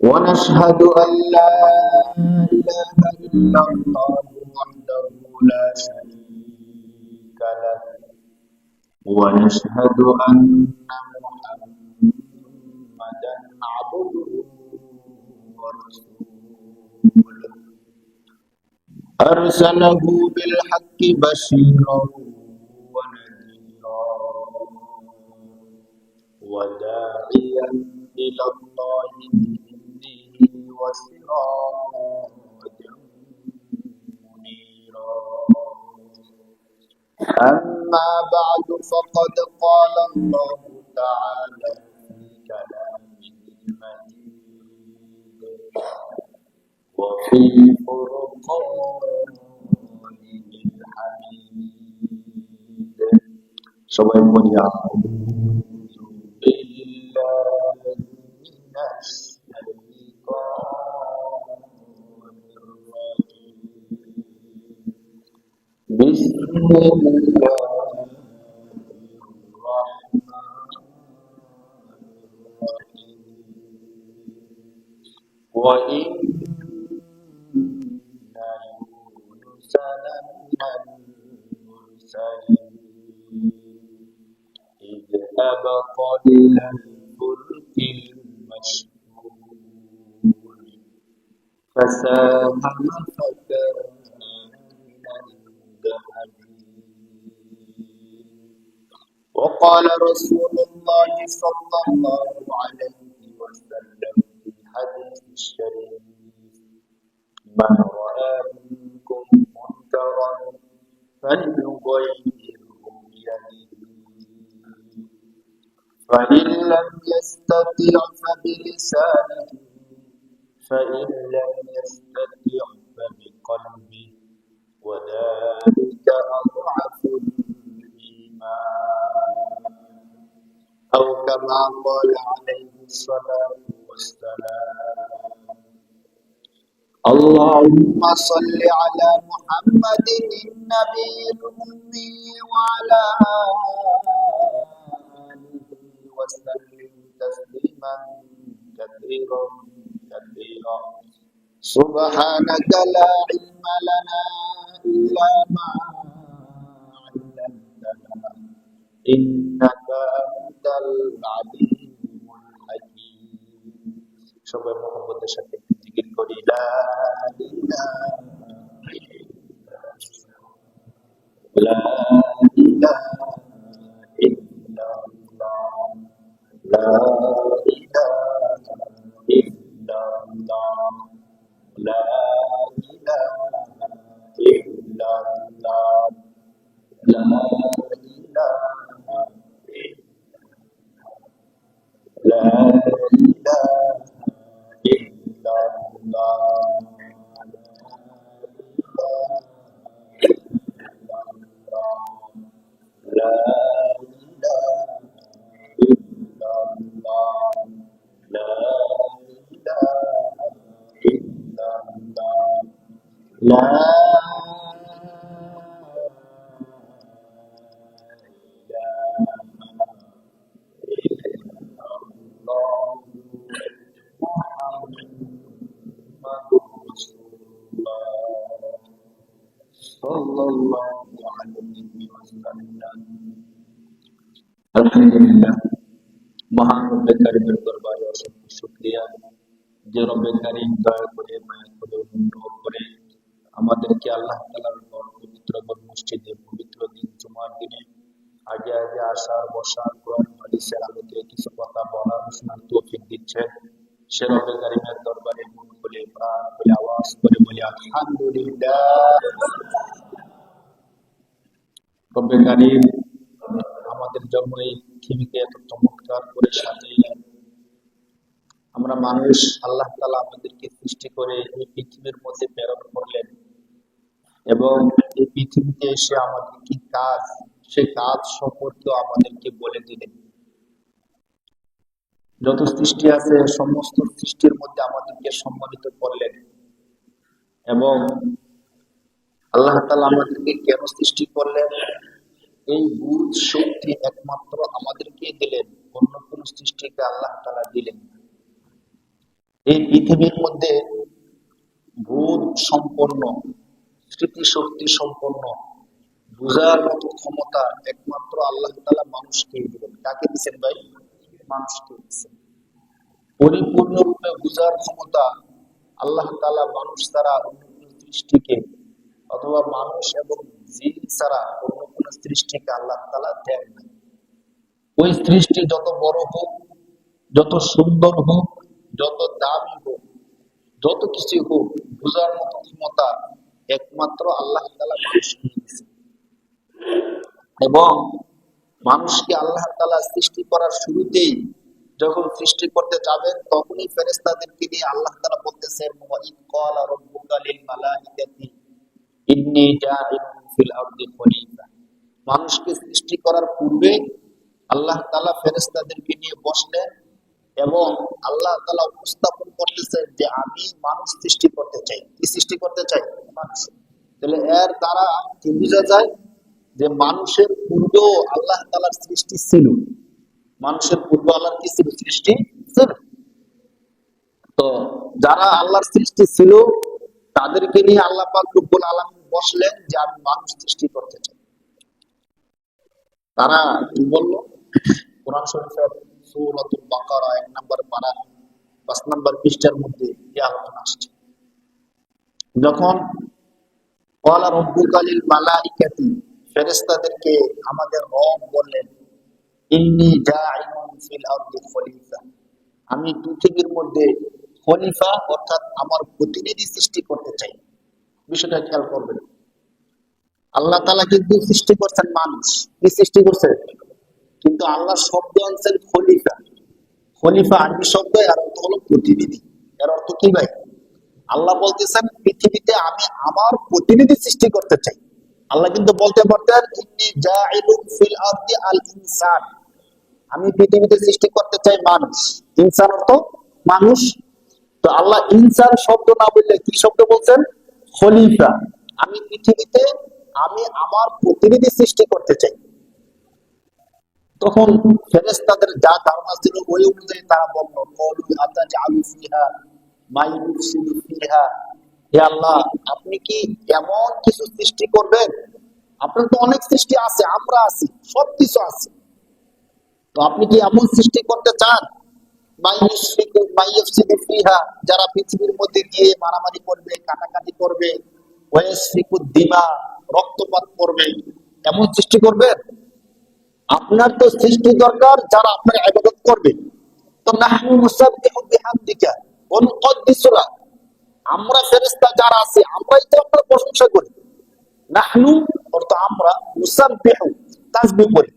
ونشهد أن لا إله إلا الله وحده لا شريك له ونشهد أن محمدا عبده ورسوله أرسله بالحق بشيرا ونذيرا وداعيا إلى الله بإذنه وسراجا منيرا أما بعد فقد قال الله تعالى في كلامه المجيد وفي فرقانه الحميد সবাই বলি আউযু বিল্লাহি মিনাশ শাইতানির রাজিম বিসমিল্লাহির রাহমানির রাহিম وإن يونس لمن المرسلين إذ أبق إلى الفلك المشحون فساهم فكان من المدحضين وقال رسول الله صلى الله عليه وسلم في الحديث الشريف من رأى منكم منكرا فليغيره بيده فإن لم يستطع فبلسانه فإن لم يستطع فبقلبه وذلك أضعف الإيمان أو كما قال عليه الصلاة والسلام اللهم صل على محمد النبي الأمي وعلى آله وسلم تسليما كثيرا كثيرا سبحانك لا علم لنا إلا ما علمتنا إنك أنت العليم الحكيم সবাই মোহাম্মদের সাথে জিকির করি লা ইলাহা ইল্লাল্লাহ লা ইলাহা ইল্লাল্লাহ লা ইলাহা ইল্লাল্লাহ লা ইলাহা لا إله إلا الله لا إله إلا الله لا إله إلا الله لا আলহামদুলিল্লাহ মহান রব্বে কারিমের দরবারে অসংখ্য শুকরিয়া যে রব্বে কারিম দয়া করে মায়া করে অনুগ্রহ করে আমাদেরকে আল্লাহ তাআলার পবিত্র মসজিদে পবিত্র দিন জুমার দিনে আগে আগে আসার বসার কোরআন হাদিসের আলোকে কিছু কথা বলার শোনার তৌফিক দিচ্ছে সে রব্বে কারিমের দরবারে মন খুলে প্রাণ খুলে আওয়াজ করে বলি আলহামদুলিল্লাহ। রব্বে কারিম আমাদের জন্য এই পৃথিবীকে এত চমৎকার করে সাজিয়ে আমরা মানুষ আল্লাহ তাআলা আমাদেরকে সৃষ্টি করে এই পৃথিবীর মধ্যে প্রেরণ করলেন এবং এই পৃথিবীতে এসে আমাদের কি কাজ সে কাজ সম্পর্কে আমাদেরকে বলে দিলেন। যত সৃষ্টি আছে সমস্ত সৃষ্টির মধ্যে আমাদেরকে সম্মানিত করলেন এবং আল্লাহ তাআলা আমাদেরকে কেন সৃষ্টি করলেন এই বুঝ শক্তি একমাত্র আমাদেরকে দিলেন, অন্য কোন সৃষ্টিকে আল্লাহ তাআলা দিলেন। এই পৃথিবীর মধ্যে বোধ সম্পন্ন, স্মৃতিশক্তি সম্পন্ন, বুঝার মতো ক্ষমতা একমাত্র আল্লাহ তাআলা মানুষকে দিবেন। কাকে দিচ্ছেন ভাই? মানুষকে দিচ্ছেন। পরিপূর্ণরূপে বুঝার ক্ষমতা আল্লাহ তাআলা মানুষ ছাড়া অন্য কোন সৃষ্টিকে, অথবা মানুষ এবং জিন ছাড়া অন্য কোন সৃষ্টিকে আল্লাহ তাআলা দেন না। ওই সৃষ্টি যত বড় হোক, যত সুন্দর হোক, যত দামি হোক, যত কিছু হোক, বুঝার মতো ক্ষমতা একমাত্র আল্লাহ তাআলা মানুষকে দিয়েছেন। এবং মানুষকে আল্লাহ তাআলা সৃষ্টি করার শুরুতেই যখন সৃষ্টি করতে যাবেন, তখনই ফেরেশতাদেরকে নিয়ে আল্লাহ তাআলা বলতেছেন, ওয়া ইয ক্বালা রাব্বুকা লিল মালাইকাতি ইন্নী জাইলুন ফিল আরদি খলিফা। মানুষকে সৃষ্টি করার পূর্বে আল্লাহ তাআলা ফেরেশতাদেরকে নিয়ে বসলেন এবং আল্লাহ তাআলা উপস্থাপন করতেছেন যে আমি মানুষ সৃষ্টি করতে চাই। কি সৃষ্টি করতে চাই? মানুষ। তাহলে এর দ্বারা কি বোঝা যায় যে মানুষের পূর্বেও আল্লাহ তাআলার সৃষ্টি ছিল। মানুষের পূর্বে আল্লাহর কি ছিল? সৃষ্টি ছিল। তো যারা আল্লাহর সৃষ্টি ছিল তাদেরকে নিয়ে আল্লাহ পাক রব্বুল আলামিন বসলেন যে আমি মানুষ সৃষ্টি করতে চাই। তারা কি বললো? কোরআন শরীফের সূরাতুল বাকারা 1 নম্বর পারা 5 নম্বর পৃষ্ঠার মধ্যে এই আলোচনা আসছে। যখন ক্বালা রাব্বুকা লিল মালাইকাতি, ফেরেশতাদেরকে আমাদের রব বললেন, ইন্নী জাইলুন ফিল আরদি খলিফা, আমি পৃথিবীর মধ্যে খলিফা অর্থাৎ আমার প্রতিনিধি সৃষ্টি করতে চাই। বিষয়টা খেয়াল করবেন। আল্লাহ তাআলা কিন্তু সৃষ্টি করছেন মানুষ, কি সৃষ্টি করছে? কিন্তু আল্লাহ শব্দ আনছেন খলিফা। খলিফা আরবি শব্দ, এর অর্থ হলো প্রতিনিধি। এর অর্থ কি ভাই? আল্লাহ বলতেছেন পৃথিবীতে আমি আমার প্রতিনিধি সৃষ্টি করতে চাই। আল্লাহ কিন্তু বলতে পারতেন ইন্নী জাইলুন ফিল আরদি আল ইনসান, আমি পৃথিবীতে সৃষ্টি করতে চাই মানুষ। ইনসান অর্থ মানুষ। তো আল্লাহ ইনসান শব্দ না বললে কি শব্দ বলছেন? খলিফা। আমি পৃথিবীতে আমি আমার প্রতিনিধি সৃষ্টি করতে চাই। তখন ফেরেশতাদের যা ধারণা ছিল ওই অনুযায়ী তারা বলল, ক্বালু আতাজআলু ফিহা মা ইউফসিদু ফিহা, হে আল্লাহ আপনি কি এমন কিছু সৃষ্টি করবেন? আপনার তো অনেক সৃষ্টি আছে, আমরা আছি, সবকিছু আছে, তো আপনি কি এমন সৃষ্টি করতে চান মা ইউফসিদু ফিহা, যারা পৃথিবীর মধ্যে গিয়ে মারামারি করবে, কাটাকাটি করবে, ওয়াইসফিকু দিমা, রক্তপাত করবে, এমন সৃষ্টি করবেন? আপনার তো সৃষ্টি দরকার যারা আপনার ইবাদত করবে। তো নাহনু নুসাব্বিহু বিহামদিকা ওয়া নুকদ্দিসু লাক, আমরা ফেরেশতা যারা আছি আমরাই তো আপনার প্রশংসা করি। নাহনু অর্থ আমরা, নুসাব্বিহু তাসবিহ করি,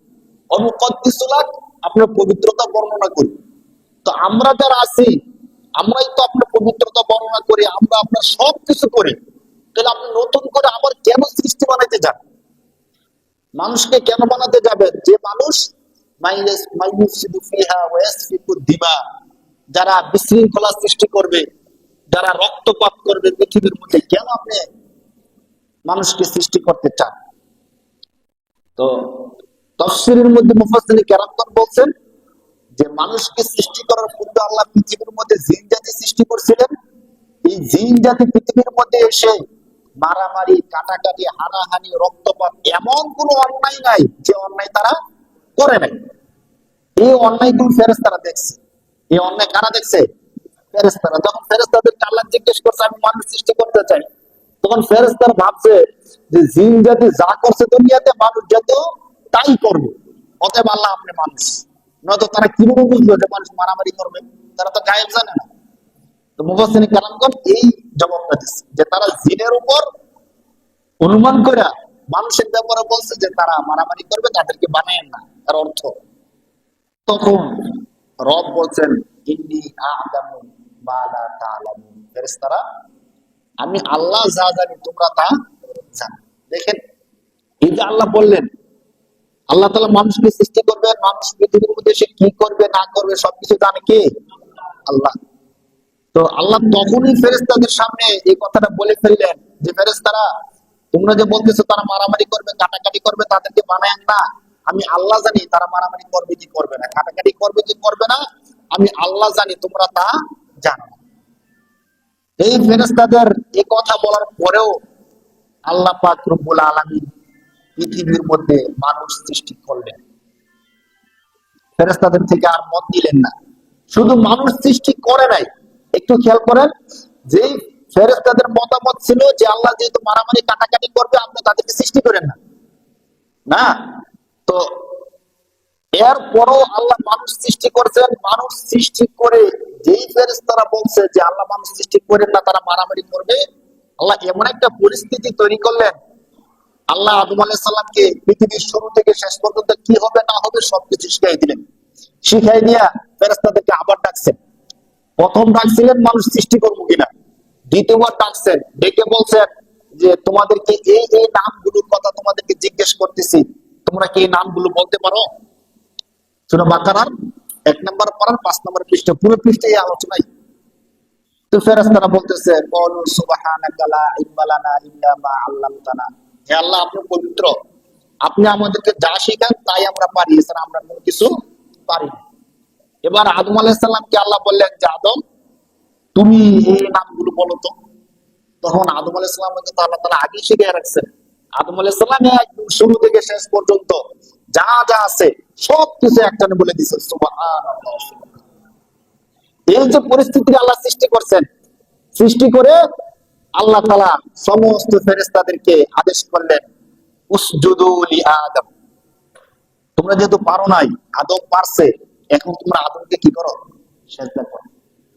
ওয়া নুকদ্দিসু লাক আপনার পবিত্রতা বর্ণনা করি। তো আমরা যারা আছি আমরাই তো আপনার পবিত্রতা বর্ণনা করি, আমরা আপনার সবকিছু করি। তাহলে আপনি নতুন করে আবার কেন সৃষ্টি বানাইতে যান? মানুষকে কেন বানাতে যাবেন যে মানুষ যারা বিশৃঙ্খলা সৃষ্টি করবে, যারা রক্তপাত করবে পৃথিবীর মধ্যে, কেন আপনি মানুষকে সৃষ্টি করতে চান? তো তাফসীরের মধ্যে মুফাসসিরিন কেরামগণ বলছেন যে মানুষকে সৃষ্টি করার পূর্বে আল্লাহ পৃথিবীর মধ্যে জিন জাতি সৃষ্টি করেছিলেন। এই জিন জাতি পৃথিবীর মধ্যে এসে মারামারি, কাটাকাটি, হানাহানি, রক্তপাত, এমন কোন অন্যায় নাই যে অন্যায় তারা করে নাই। এই অন্যায়গুলো ফেরেশতারা দেখছে। এই অন্যায় কারা দেখছে? ফেরেশতারা। যখন ফেরেশতাদেরকে আল্লাহ জিজ্ঞেস করছে আমি মানুষ সৃষ্টি করতে চাই, তখন ফেরেশতারা ভাবছে যে জিন জাতি যা করছে দুনিয়াতে মানুষ জাতিও তাই করবে, অতএব আল্লাহ আপনি মানুষ। নয়তো তারা কিভাবে বুঝলো যে মানুষ মারামারি করবে? তারা তো গায়েব জানে না। তো মুফাসসিরিন কেরামগণ এই জবাবটা দিচ্ছে যে তারা জিনের উপর অনুমান করে মানুষের ব্যাপারে বলছে যে তারা মারামারি করবে, তাদেরকে বানায়েন না। তার অর্থ তখন রব বলছেন ইন্নী আ'লামু মা লা তা'লামুন, ফেরেশতারা আমি আল্লাহ যা জানি তোমরা তা জানো। দেখেন এই যে আল্লাহ বললেন আল্লাহ তাআলা মানুষকে সৃষ্টি করবেন, মানুষ পৃথিবীর মধ্যে সে কি করবে না করবে সবকিছু জানে কে? আল্লাহ। তো আল্লাহ তখনই ফেরেশতাদের সামনে এই কথাটা বলে ফেললেন যে ফেরেশতারা তোমরা যে বলতেছো তারা মারামারি করবে, কাটাকাটি করবে, তাদেরকে বানায়েন না। আমি আল্লাহ জানি তারা মারামারি করবে কি করবে না, কাটাকাটি করবে কি করবে না, আমি আল্লাহ জানি, তোমরা তা জানো না। এই ফেরেশতাদের এই কথা বলার পরেও আল্লাহ পাক রব্বুল আলামিন পৃথিবীর মধ্যে মানুষ সৃষ্টি করলেন, ফেরেশতাদের থেকে আর মত দিলেন না। শুধু মানুষ সৃষ্টি করে নাই, একটু খেয়াল করেন, যে ফেরেশতাদের মতামত ছিল যে আল্লাহ যেহেতু মারামারি কাটাকাটি করবে, আপনি তাদেরকে সৃষ্টি করেন না, না। তো এরপরও আল্লাহ মানুষ সৃষ্টি করছেন। মানুষ সৃষ্টি করে যেই ফেরেশতারা বলছে যে আল্লাহ মানুষ সৃষ্টি করেন না, তারা মারামারি করবে, আল্লাহ এমন একটা পরিস্থিতি তৈরি করলেন, আল্লাহ আদম আলাইহিস সালামকে পৃথিবীর শুরু থেকে শেষ পর্যন্ত কি হবে না হবে সবকিছু শিখাই দিলেন। শিখাই দিয়া ফেরেশতাদেরকে আবার ডাকছেন। প্রথম ডাকছিলেন মানুষ সৃষ্টি করবো কিনা, দ্বিতীয়বার ডাকছেন, ডেকে বলছেন যে তোমাদেরকে এই এই নামগুলোর কথা তোমাদেরকে জিজ্ঞেস করতেছি, তোমরা কি এই নামগুলো বলতে পারো? সূরা বাকারার 1 নম্বর পারার 5 নম্বর পৃষ্ঠা, পুরো পৃষ্ঠা এই আলোচনাই। তো ফেরেশতারা বলতেছে, ক্বালু সুবহানাকা লা ইলমা লানা ইল্লা মা আল্লামতানা, হে আল্লাহ আপনি পবিত্র, আপনি আমাদেরকে যা শেখান তাই আমরা পারি, এছাড়া আমরা কোনো কিছু পারি না। এবার আদম আলাইহিস সালামকে আল্লাহ বললেন যে আদম তুমি এই নামগুলো বলো তো। তখন আদম আলাইহিস সালামকে তো আল্লাহ তাআলা আগেই শিখিয়ে রাখছেন। আদম আলাইহিস সালাম একদম শুরু থেকে শেষ পর্যন্ত যা যা আছে সবকিছু একটানে বলে দিয়েছে। সুবহানাল্লাহ। এই যে পরিস্থিতি আল্লাহ সৃষ্টি করছেন, সৃষ্টি করে আল্লাহ তাআলা সমস্ত ফেরেশতাদেরকে আদেশ করলেন, উসজুদু লি আদম, তোমরা যেহেতু পারো নাই, আদম পারছে, এখন তোমরা আদমকে কি করো? সেজদা করো।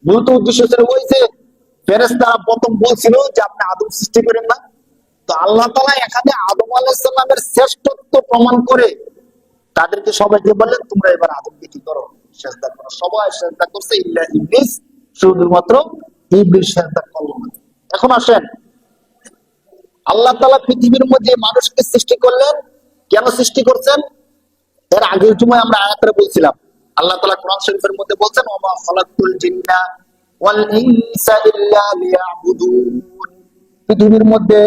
মূলত উদ্দেশ্য ছিল ওই যে ফেরেশতারা প্রথম বলছিল যে আপনি আদম সৃষ্টি করেন না, তো আল্লাহ তাআলা এখানে আদম আলাইহিস সালামের শ্রেষ্ঠত্ব প্রমাণ করে তাদেরকে সবাইকে বললেন তোমরা এবার আদমকে কি করো? সেজদা করো। সবাই সেজদা করছে ইল্লা ইবলিস, শুধুমাত্র ইবলিস সেজদা করলো না। এখন আসেন, আল্লাহ তাআলা পৃথিবীর মধ্যে মানুষকে সৃষ্টি করলেন, কেন সৃষ্টি করছেন? এর আগের জুমায় আমরা আয়াতে বলছিলাম, আল্লাহ তাআলা কোরআন শরীফের মধ্যে বলছেন, ওয়া খালাকুল জিন্না ওয়াল ইনসা ইল্লা লিয়াবুদুন, পৃথিবীর মধ্যে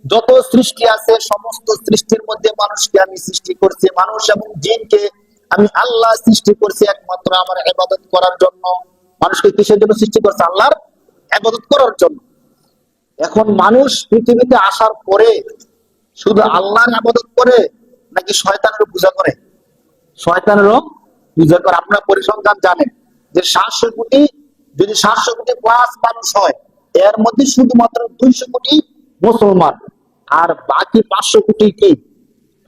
যত সৃষ্টি আছে সমস্ত সৃষ্টির মধ্যে মানুষকে আমি সৃষ্টি করছি, মানুষ এবং জিনকে আমি আল্লাহ সৃষ্টি করছি একমাত্র আমার ইবাদত করার জন্য। মানুষকে কিসের জন্য সৃষ্টি করছে? আল্লাহর ইবাদত করার জন্য। এখন মানুষ পৃথিবীতে আসার পরে শুধু আল্লাহর ইবাদত করে নাকি শয়তানেরও পূজা করে? শয়তানেরও পূজা করে। আপনারা পরিসংখ্যান জানেন যে 700 কোটি, যদি 700 কোটি প্লাস মানুষ হয়, এর মধ্যে শুধুমাত্র 200 কোটি মুসলমান, আর বাকি 500 কোটি কি?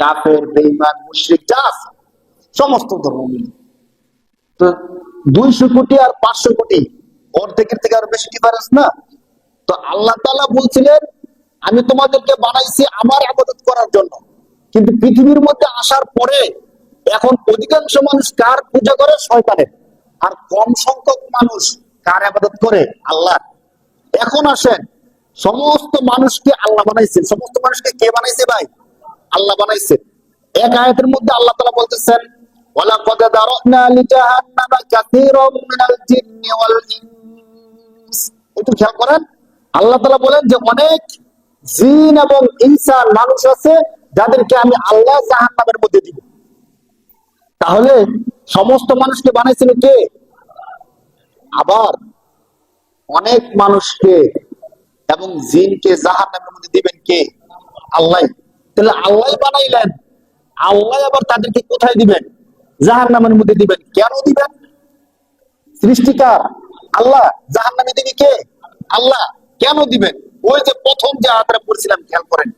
কাফের, বেঈমান, মুশরিক যা আছে সমস্ত ধর্ম মিলে। তো 200 কোটি আর 500 কোটি অর্ধেকের থেকে আরো বেশি ডিফারেন্স না? তো আল্লাহ তাআলা বলছিলেন আমি তোমাদেরকে বানাইছি আমার ইবাদত করার জন্য, কিন্তু পৃথিবীর মধ্যে আসার পরে এখন অধিকাংশ মানুষ কার পূজা করে? শয়তানের। আর কম সংখ্যক মানুষ কার ইবাদত করে? আল্লাহ। এখন আসেন, সমস্ত মানুষকে আল্লাহ বানাইছেন। সমস্ত মানুষকে কে বানাইছে ভাই? আল্লাহ বানাইছে। এক আয়াতের মধ্যে আল্লাহ তাআলা বলতেছেন, ওয়ালাকাদ দারানা লিজাহান্নামা কাসীরাম মিনাল জিন্নি ওয়াল ইনস। একটু খেয়াল করেন, আল্লাহ তাআলা বলেন যে অনেক জিন এবং ইনসান মানুষ আছে যাদেরকে আমি আল্লাহ জাহান্নামের মধ্যে দিব। তাহলে সমস্ত মানুষকে বানাইছিল কে? আবার অনেক মানুষকে এবং জিনকে জাহান্নামের মধ্যে দিবেন কে? আল্লাহ। তাহলে আল্লাহ বানাইলেন, আল্লাহ আবার তাদেরকে কোথায় দিবেন? জাহান্নামের মধ্যে দিবেন। কেন দিবেন? সৃষ্টিকার আল্লাহ, জাহান্নামে দিবে কে? আল্লাহ। কেন দিবেন? ওই যে প্রথম যে আয়াতটা পড়ছিলাম, খেয়াল করেন,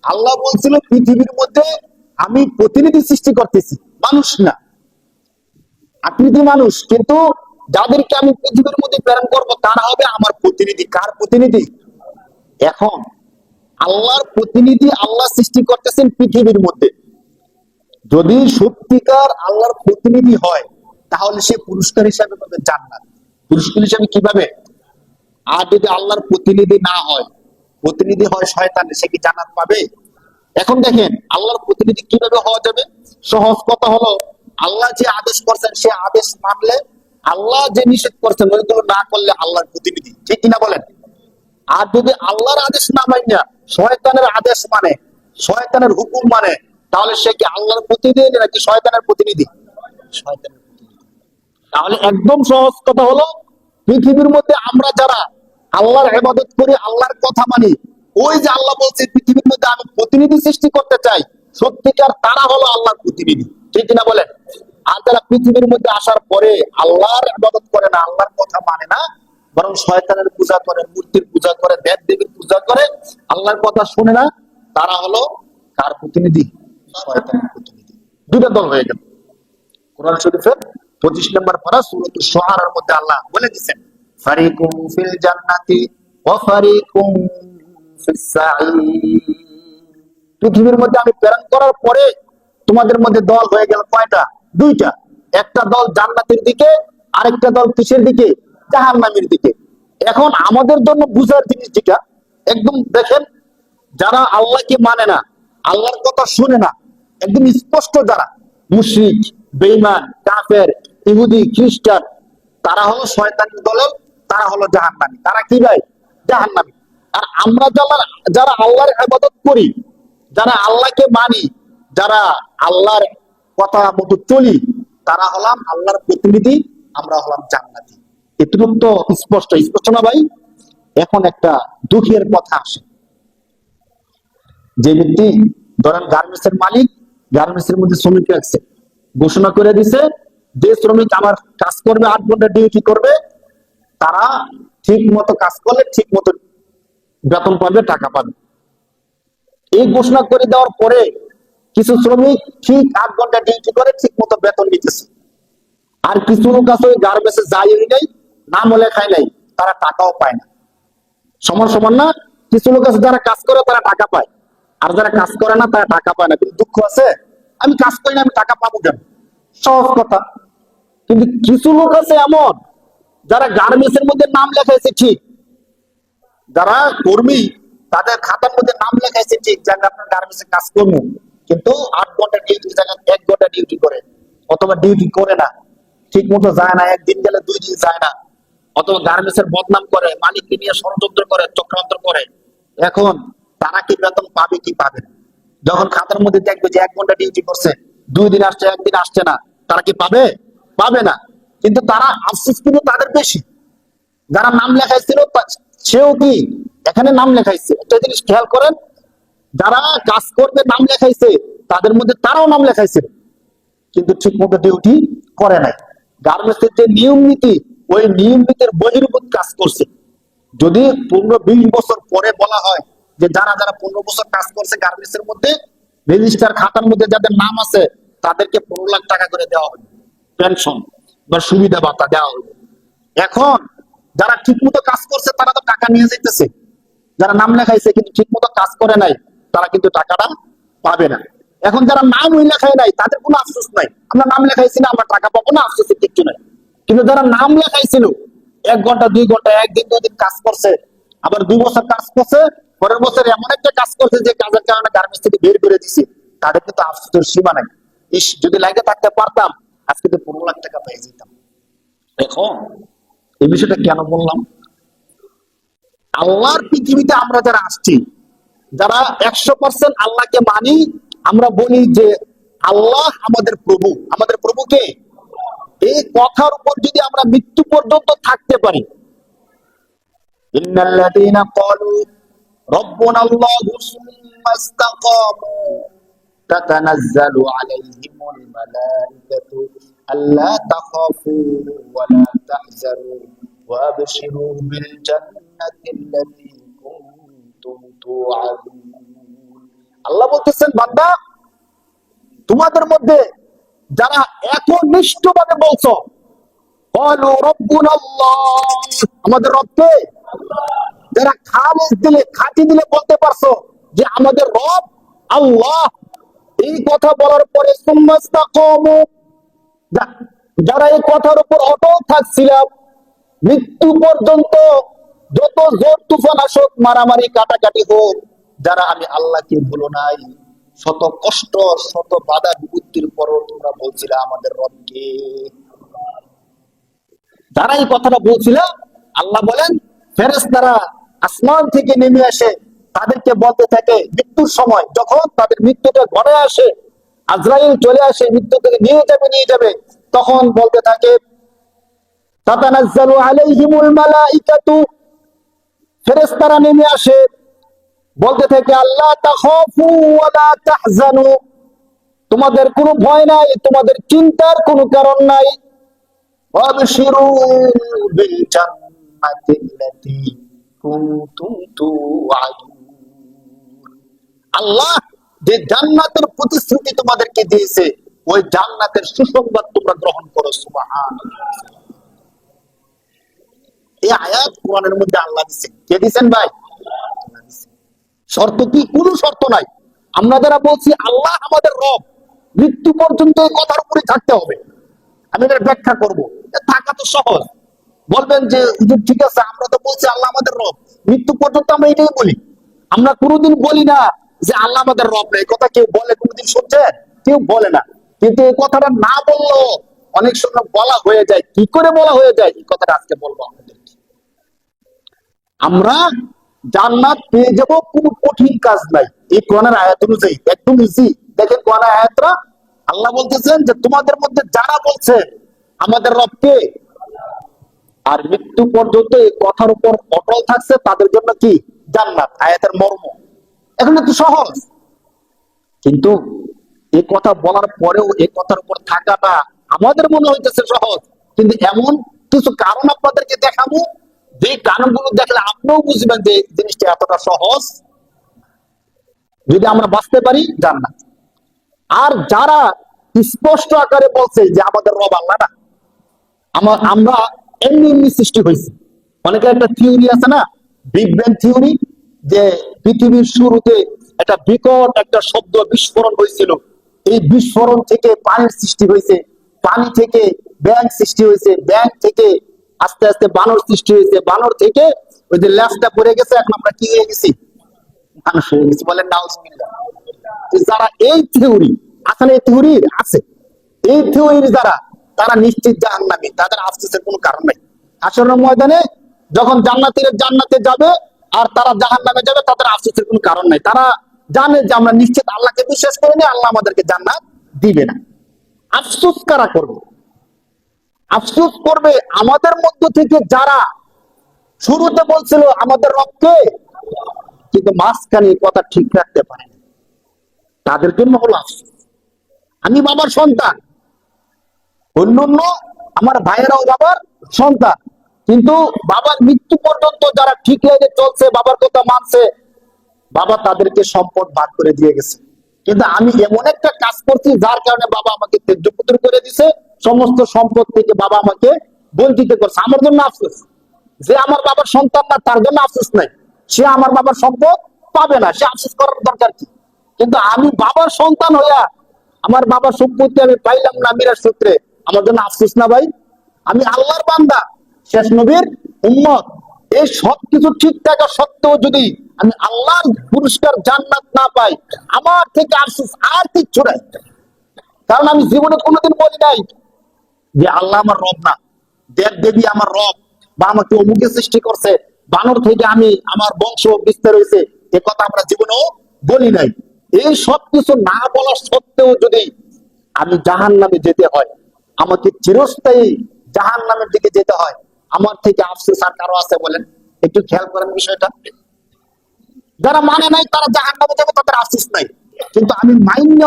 আল্লাহ বলছিল পৃথিবীর মধ্যে আমি প্রতিনিধি সৃষ্টি করতেছি, মানুষ না, আকৃতি মানুষ, কিন্তু যাদেরকে আমি পৃথিবীর মধ্যে প্রেরণ করবো তারা হবে আমার প্রতিনিধি। কার প্রতিনিধি? এখন আল্লাহর প্রতিনিধি আল্লাহ সৃষ্টি করতেছেন পৃথিবীর মধ্যে। যদি সত্যিকার আল্লাহর প্রতিনিধি হয় তাহলে সে পুরস্কার হিসাবে পাবে জান্নাত। পুরস্কার হিসাবে কিভাবে? আর যদি আল্লাহর প্রতিনিধি না হয়, প্রতিনিধি হয় শয়তান, সে কি জান্নাত পাবে? এখন দেখেন আল্লাহর প্রতিনিধি কিভাবে হওয়া যাবে। সহজ কথা হলো, আল্লাহ যে আদেশ করছেন সে আদেশ মানলে, আল্লাহ যে নিষেধ করছেন ওইগুলো না করলে আল্লাহর প্রতিনিধি, ঠিক কিনা বলেন? আর যদি আল্লাহর আদেশ না মাইনা শয়তানের আদেশ মানে, শয়তানের হুকুম মানে, তাহলে সে কি আল্লাহর প্রতিনিধি নাকি শয়তানের প্রতিনিধি? শয়তানের প্রতিনিধি। তাহলে একদম সহজ কথা হলো, পৃথিবীর মধ্যে আমরা যারা আল্লাহর ইবাদত করি, আল্লাহর কথা মানি, ওই যে আল্লাহ বলছে পৃথিবীর মধ্যে আমি প্রতিনিধি সৃষ্টি করতে চাই, সত্যিকার তারা হলো আল্লাহর প্রতিনিধি, ঠিক কিনা বলেন? আর যারা পৃথিবীর মধ্যে আসার পরে আল্লাহর ইবাদত করে না, আল্লাহর কথা মানে না, বরং শয়তানের পূজা করে, মূর্তির পূজা করে, দেব দেবীর পূজা করে, আল্লাহর কথা শুনে না, তারা হলো কার প্রতিনিধি? শয়তানের প্রতিনিধি। দুইটা দল হয়ে গেল। কোরআন শরীফের 25 নম্বর পারা সূরাতুশ শুআরার মধ্যে আল্লাহ বলে দিয়েছেন, ফারিকুম ফিল জান্নাতি ওয়া ফারিকুম ফিস সাঈর। পৃথিবীর মধ্যে আমি প্রেরণ করার পরে তোমাদের মধ্যে দল হয়ে গেল কয়টা? দুইটা। একটা দল জান্নাতের দিকে, আরেকটা দল কিসের দিকে? জাহান্নামের দিকে। এখন আমাদের জন্য বুঝার জিনিস যেটা, একদম দেখেন, যারা আল্লাহকে মানে না, আল্লাহর কথা শুনে না, একদম স্পষ্ট যারা মুশরিক, বেঈমান, কাফের, ইহুদি, খ্রিস্টান, তারা হলো শয়তানি দলের, তারা হলো জাহান্নামী। তারা কি ভাই? জাহান্নামী। আর আমরা যারা যারা আল্লাহর ইবাদত করি, যারা আল্লাহকে মানি, যারা আল্লাহর কথা মতো চলি, তারা হলাম আল্লাহর প্রতিনিধি, আমরা হলাম জান্নাতি। এটুকু তো স্পষ্ট, স্পষ্ট না ভাই? এখন একটা দুঃখের কথা আসে। যে ব্যক্তি ধরেন গার্মেন্টস এর মালিক, গার্মেন্টস এর মধ্যে শ্রমিক রাখছে, ঘোষণা করে দিছে যে শ্রমিক আমার কাজ করবে, 8 ঘন্টা ডিউটি করবে, তারা ঠিক মতো কাজ করলে ঠিক মতো বেতন পাবে, টাকা পাবে। এই ঘোষণা করে দেওয়ার পরে কিছু শ্রমিক ঠিক 8 ঘন্টা ডিউটি করে ঠিক মতো বেতন নিতেছে, আর কিছু লোক আছে ওই গার্মেন্টসে যাই নাই, নামও লেখায় নাই, তারা টাকাও পায় না। সমান সমান না? কিছু লোক আছে যারা কাজ করে তারা টাকা পায়, আর যারা কাজ করে না তারা টাকা পায় না। কিন্তু দুঃখ আছে, আমি কাজ করি না, আমি টাকা পাবো কেন? সহজ কথা। কিন্তু কিছু লোক আছে এমন, যারা গার্মেন্টস এর মধ্যে নাম লেখাইছে ঠিক, যারা কর্মী, তাদের খাতার মধ্যে নাম লেখাইছে ঠিক যে আমি আপনার গার্মেন্টসে কাজ করবো, কিন্তু 8 ঘন্টা ডিউটির জায়গায় 1 ঘন্টা ডিউটি করে, অথবা ডিউটি করে না, ঠিক মতো যায় না, একদিন গেলে 2 দিন যায় না, অথবা গার্মেন্টস এর বদনাম করে, মালিককে নিয়ে ষড়যন্ত্র করে, চক্রান্ত করে। এখন তারা কি বেতন পাবে কি পাবে না? যখন খাতার মধ্যে দেখবে যে 1 ঘন্টা ডিউটি করছে, 2 দিন আসছে, 1 দিন আসছে না, তারা কি পাবে? পাবে না। কিন্তু তারা আফসোস কিন্তু তাদের বেশি, যারা নাম লেখাইছিল সেও কি এখানে নাম লেখাইছে। একটা জিনিস খেয়াল করেন, যারা কাজ করবে নাম লেখাইছে, তাদের মধ্যে তারাও নাম লেখাইছিল, কিন্তু ঠিক মতো ডিউটি করে নাই। গার্মেন্টসের যে নিয়ম নীতি, ওই নিয়ম নীতির বহির্ভূত কাজ করছে। যদি 15-20 বছর পরে বলা হয় যে যারা যারা 15 বছর কাজ করছে গার্মেন্টসের মধ্যে, রেজিস্টার খাতার মধ্যে যাদের নাম আছে, তাদেরকে 15 লাখ টাকা করে দেওয়া হবে, পেনশন বা সুবিধা ভাতা দেওয়া হবে। এখন যারা ঠিক মতো কাজ করছে তারা তো টাকা নিয়ে যাইতেছে, যারা নাম লেখাইছে কিন্তু ঠিক মতো কাজ করে নাই, তারা কিন্তু টাকাটা পাবে না। এখন যারা নাম ওই লেখায় নাই, তাদের কোনো আফসোস নাই, আমরা নাম লেখাইছি না, আমরা টাকা পাবো না, আফসোসের কিচ্ছু নাই। কিন্তু যারা নাম লেখাইছিল, 1 ঘন্টা 2 ঘন্টা, 1 দিন 2 দিন কাজ করছে, আবার 2 বছর কাজ করছে, পরের বছর এমন একটা কাজ করছে যে কাজের কারণে গার্মেন্টস থেকে বের করে দিছে, তাদের কিন্তু আফসোসের সীমা নাই। ইস, যদি লাগে থাকতে পারতাম, আজকে তো 15 লাখ টাকা পেয়ে যেতাম। এখন এই বিষয়টা কেন বললাম? আল্লাহর পৃথিবীতে আমরা যারা আসছি, যারা 100% আল্লাহকে মানি, আমরা বলি যে আল্লাহ আমাদের প্রভু। আমাদের প্রভুকে, এই কথার উপর যদি আমরা মৃত্যু পর্যন্ত থাকতে পারি, ইন্নাল্লাযীনা ক্বালু রাব্বুনাল্লাহু সুম্মা ইসতাকামু তাতানাজ্জালু আলাইহিমুল মালাইকাতু আল্লা তাখাফু ওয়া লা তাহজানু ওয়া আবশিরু বিল জান্নাতিল্লাতী কুনতুম তুআদুন। আল্লাহ বলতেছেন, বান্দা, তোমাদের মধ্যে যারা একনিষ্ঠভাবে বলছো ক্বালু রাব্বুনাল্লাহ, আমাদের রবকে, যারা খালেস দিলে, খাঁটি দিলে বলতে পারছো যে আমাদের রব আল্লাহ, এই কথা বলার পরে সুম্মা ইসতাকামু, যারা এই কথার উপর অটল থাকছিলাম মৃত্যু পর্যন্ত, যত জোর তুফান আসুক, মারামারি কাটাকাটি হোক, যারা আমি আল্লাহকে ভুলো নাই, শত কষ্ট শত বাধা বিপত্তির পরও তোমরা বলছিলে আমাদের রবকে, যারা এই কথাটা বলছিল, আল্লাহ বলেন ফেরেশতারা আসমান থেকে নেমে আসে, তাদেরকে বলতে থাকে মৃত্যুর সময়, যখন তাদের মৃত্যুটা ঘরে আসে, আজরাইল চলে আসে, মৃত্যু থেকে নিয়ে যাবে, তখন বলতে থাকে তাতানাজ্জালু আলাইহিমুল মালাইকাতু, ফেরেশতারা নেমে আসে, বলতে থাকে আল্লাহ তাখাফু ওয়ালা তাহজানু, তোমাদের কোনো ভয় নাই, তোমাদের চিন্তার কোনো কারণ নাই। ওয়াবশিরু বিল জান্নাতিল্লাতী কুনতুম তুআদুন, আল্লাহ যে জান্নাতের প্রতিশ্রুতি তোমাদেরকে দিয়েছে, ওই জান্নাতের সুসংবাদ তোমরা গ্রহণ করো। সুবহানাল্লাহ। এই আয়াত কোরআনের মধ্যে আল্লাহ দিচ্ছেন। কে দিচ্ছেন ভাই? শর্ত কি? কোনো শর্ত নাই। আমরা যারা বলছি আল্লাহ আমাদের রব, মৃত্যু পর্যন্ত এই কথার উপরে থাকতে হবে। আমি এটার ব্যাখ্যা করবো। থাকা তো সহজ। বলবেন যে হুজুর ঠিক আছে, আমরা তো বলছি আল্লাহ আমাদের রব, মৃত্যু পর্যন্ত আমরা এটাই বলি। আমরা কোনোদিন বলি না যে আল্লাহ আমাদের রব না। এই কথা কেউ বলে কোনোদিন শুনছে? কেউ বলে না। কিন্তু এই কথাটা না বললেও অনেক সময় বলা হয়ে যায়। কি করে বলা হয়ে যায় এই কথাটা আজকে বলবো আপনাদের। আমরা জান্নাত পেয়ে যাব, কোনো কঠিন কাজ নাই। এই কোরআনের আয়াত অনুযায়ী একদম ইজি। দেখেন কোরআনের আয়াতটা, আল্লাহ বলতেছেন যে তোমাদের মধ্যে যারা বলছে আমাদের রবকে, আর মৃত্যু পর্যন্ত এই কথার উপর অটল থাকছে, তাদের জন্য কি জান্নাত। আয়াতের মর্ম এখন একটু সহজ, কিন্তু এই কথা বলার পরেও এই কথার উপর থাকাটা আমাদের মনে হইতেছে সহজ, কিন্তু এমন কিছু কারণ আপনাদেরকে দেখাবো, যে কারণগুলো দেখলে আপনিও বুঝবেন যে জিনিসটা এতটা সহজ। যদি আমরা বাঁচতে পারি জান্নাত। আর যারা স্পষ্ট আকারে বলছে যে আমাদের রব আল্লাহ না, আমরা এমনি এমনি সৃষ্টি হয়েছে। অনেকের একটা থিওরি আছে না, বিগ ব্যাং থিওরি, যে পৃথিবীর শুরুতে একটা বিকট একটা শব্দ বিস্ফোরণ হয়েছিল, এই বিস্ফোরণ থেকে পানির সৃষ্টি হয়েছে, পানি থেকে ব্যাং সৃষ্টি হয়েছে, ব্যাং থেকে আস্তে আস্তে বানর সৃষ্টি হয়েছে, বানর থেকে ওই যে ল্যাসটা পড়ে গেছে, এখন আমরা কি হয়ে গেছি? মানুষ হয়ে গেছি। বলেন নাউজুবিল্লাহ। যারা এই থিওরি, আসলে এই থিওরি আছে, এই থিওরির যারা, তারা নিশ্চিত জাহান্নামী, তাদের আফসোসের কোনো কারণ নাই। হাশরের ময়দানে যখন জান্নাতীরা জান্নাতে যাবে আর তারা জাহান্নামে যাবে, তাদের আফসোসের কোনো কারণ নাই। তারা জানে যে আমরা নিশ্চিত আল্লাহকে বিশ্বাস করে নিই, আল্লাহ আমাদেরকে জান্নাত দিবে না। আফসোস কারা করবে? আফসোস করবে আমাদের মধ্য থেকে যারা শুরুতে বলছিল আমাদের রবকে, কিন্তু মাঝখানে কথা ঠিক রাখতে পারে না, তাদের জন্য হলো আফসোস। আমি বাবার সন্তান, অন্যান্য আমার ভাইয়েরাও বাবার সন্তান, কিন্তু বাবার মৃত্যু পর্যন্ত যারা ঠিক লাইনে চলছে, বাবার কথা মানছে, বাবা তাদেরকে সম্পদ ভাগ করে দিয়ে গেছে। কিন্তু আমি এমন একটা কাজ করছি যার কারণে বাবা আমাকে তেজ্যপুত্র করে দিছে, সমস্ত সম্পদ থেকে বাবা আমাকে বঞ্চিত করছে। আমার জন্য আফসোস। যে আমার বাবার সন্তান না, তার জন্য আফসোস নাই, সে আমার বাবার সম্পদ পাবে না, সে আফসোস করার দরকার কি? কিন্তু আমি বাবার সন্তান হইয়া আমার বাবার সম্পত্তি আমি পাইলাম না মিরাজ সূত্রে, আমার জন্য আফসোস না ভাই? আমি আল্লাহর বান্দা, শেষ নবীর উম্মত, এই সবকিছু ঠিক থাকা সত্ত্বেও যদি আমি আল্লাহর পুরস্কার জান্নাত না পাই, আমার থেকে আফসোস আর কিচ্ছু নাই। কারণ আমি জীবনে কোনোদিন বলি নাই যে আল্লাহ আমার রব না, দেব দেবী আমার রব, বা আমাকে অমুকে সৃষ্টি করছে, বানর থেকে আমি আমার বংশ বিস্তার হয়েছে, এ কথা আমরা জীবনেও বলি নাই। এই সব কিছু না বলা সত্ত্বেও যদি আমি জাহান্নামে যেতে হয়, আমাকে চিরস্থায়ী জাহান্নামের দিকে যেতে হয়, আমার থেকে আফসোস আর কারো আছে বলেন? একটু খেয়াল করেন বিষয়টা। যারা মানে নাই তারা জাহান্নামে যাবে, তাদের আফসোস নাই। কিন্তু আমি মান্য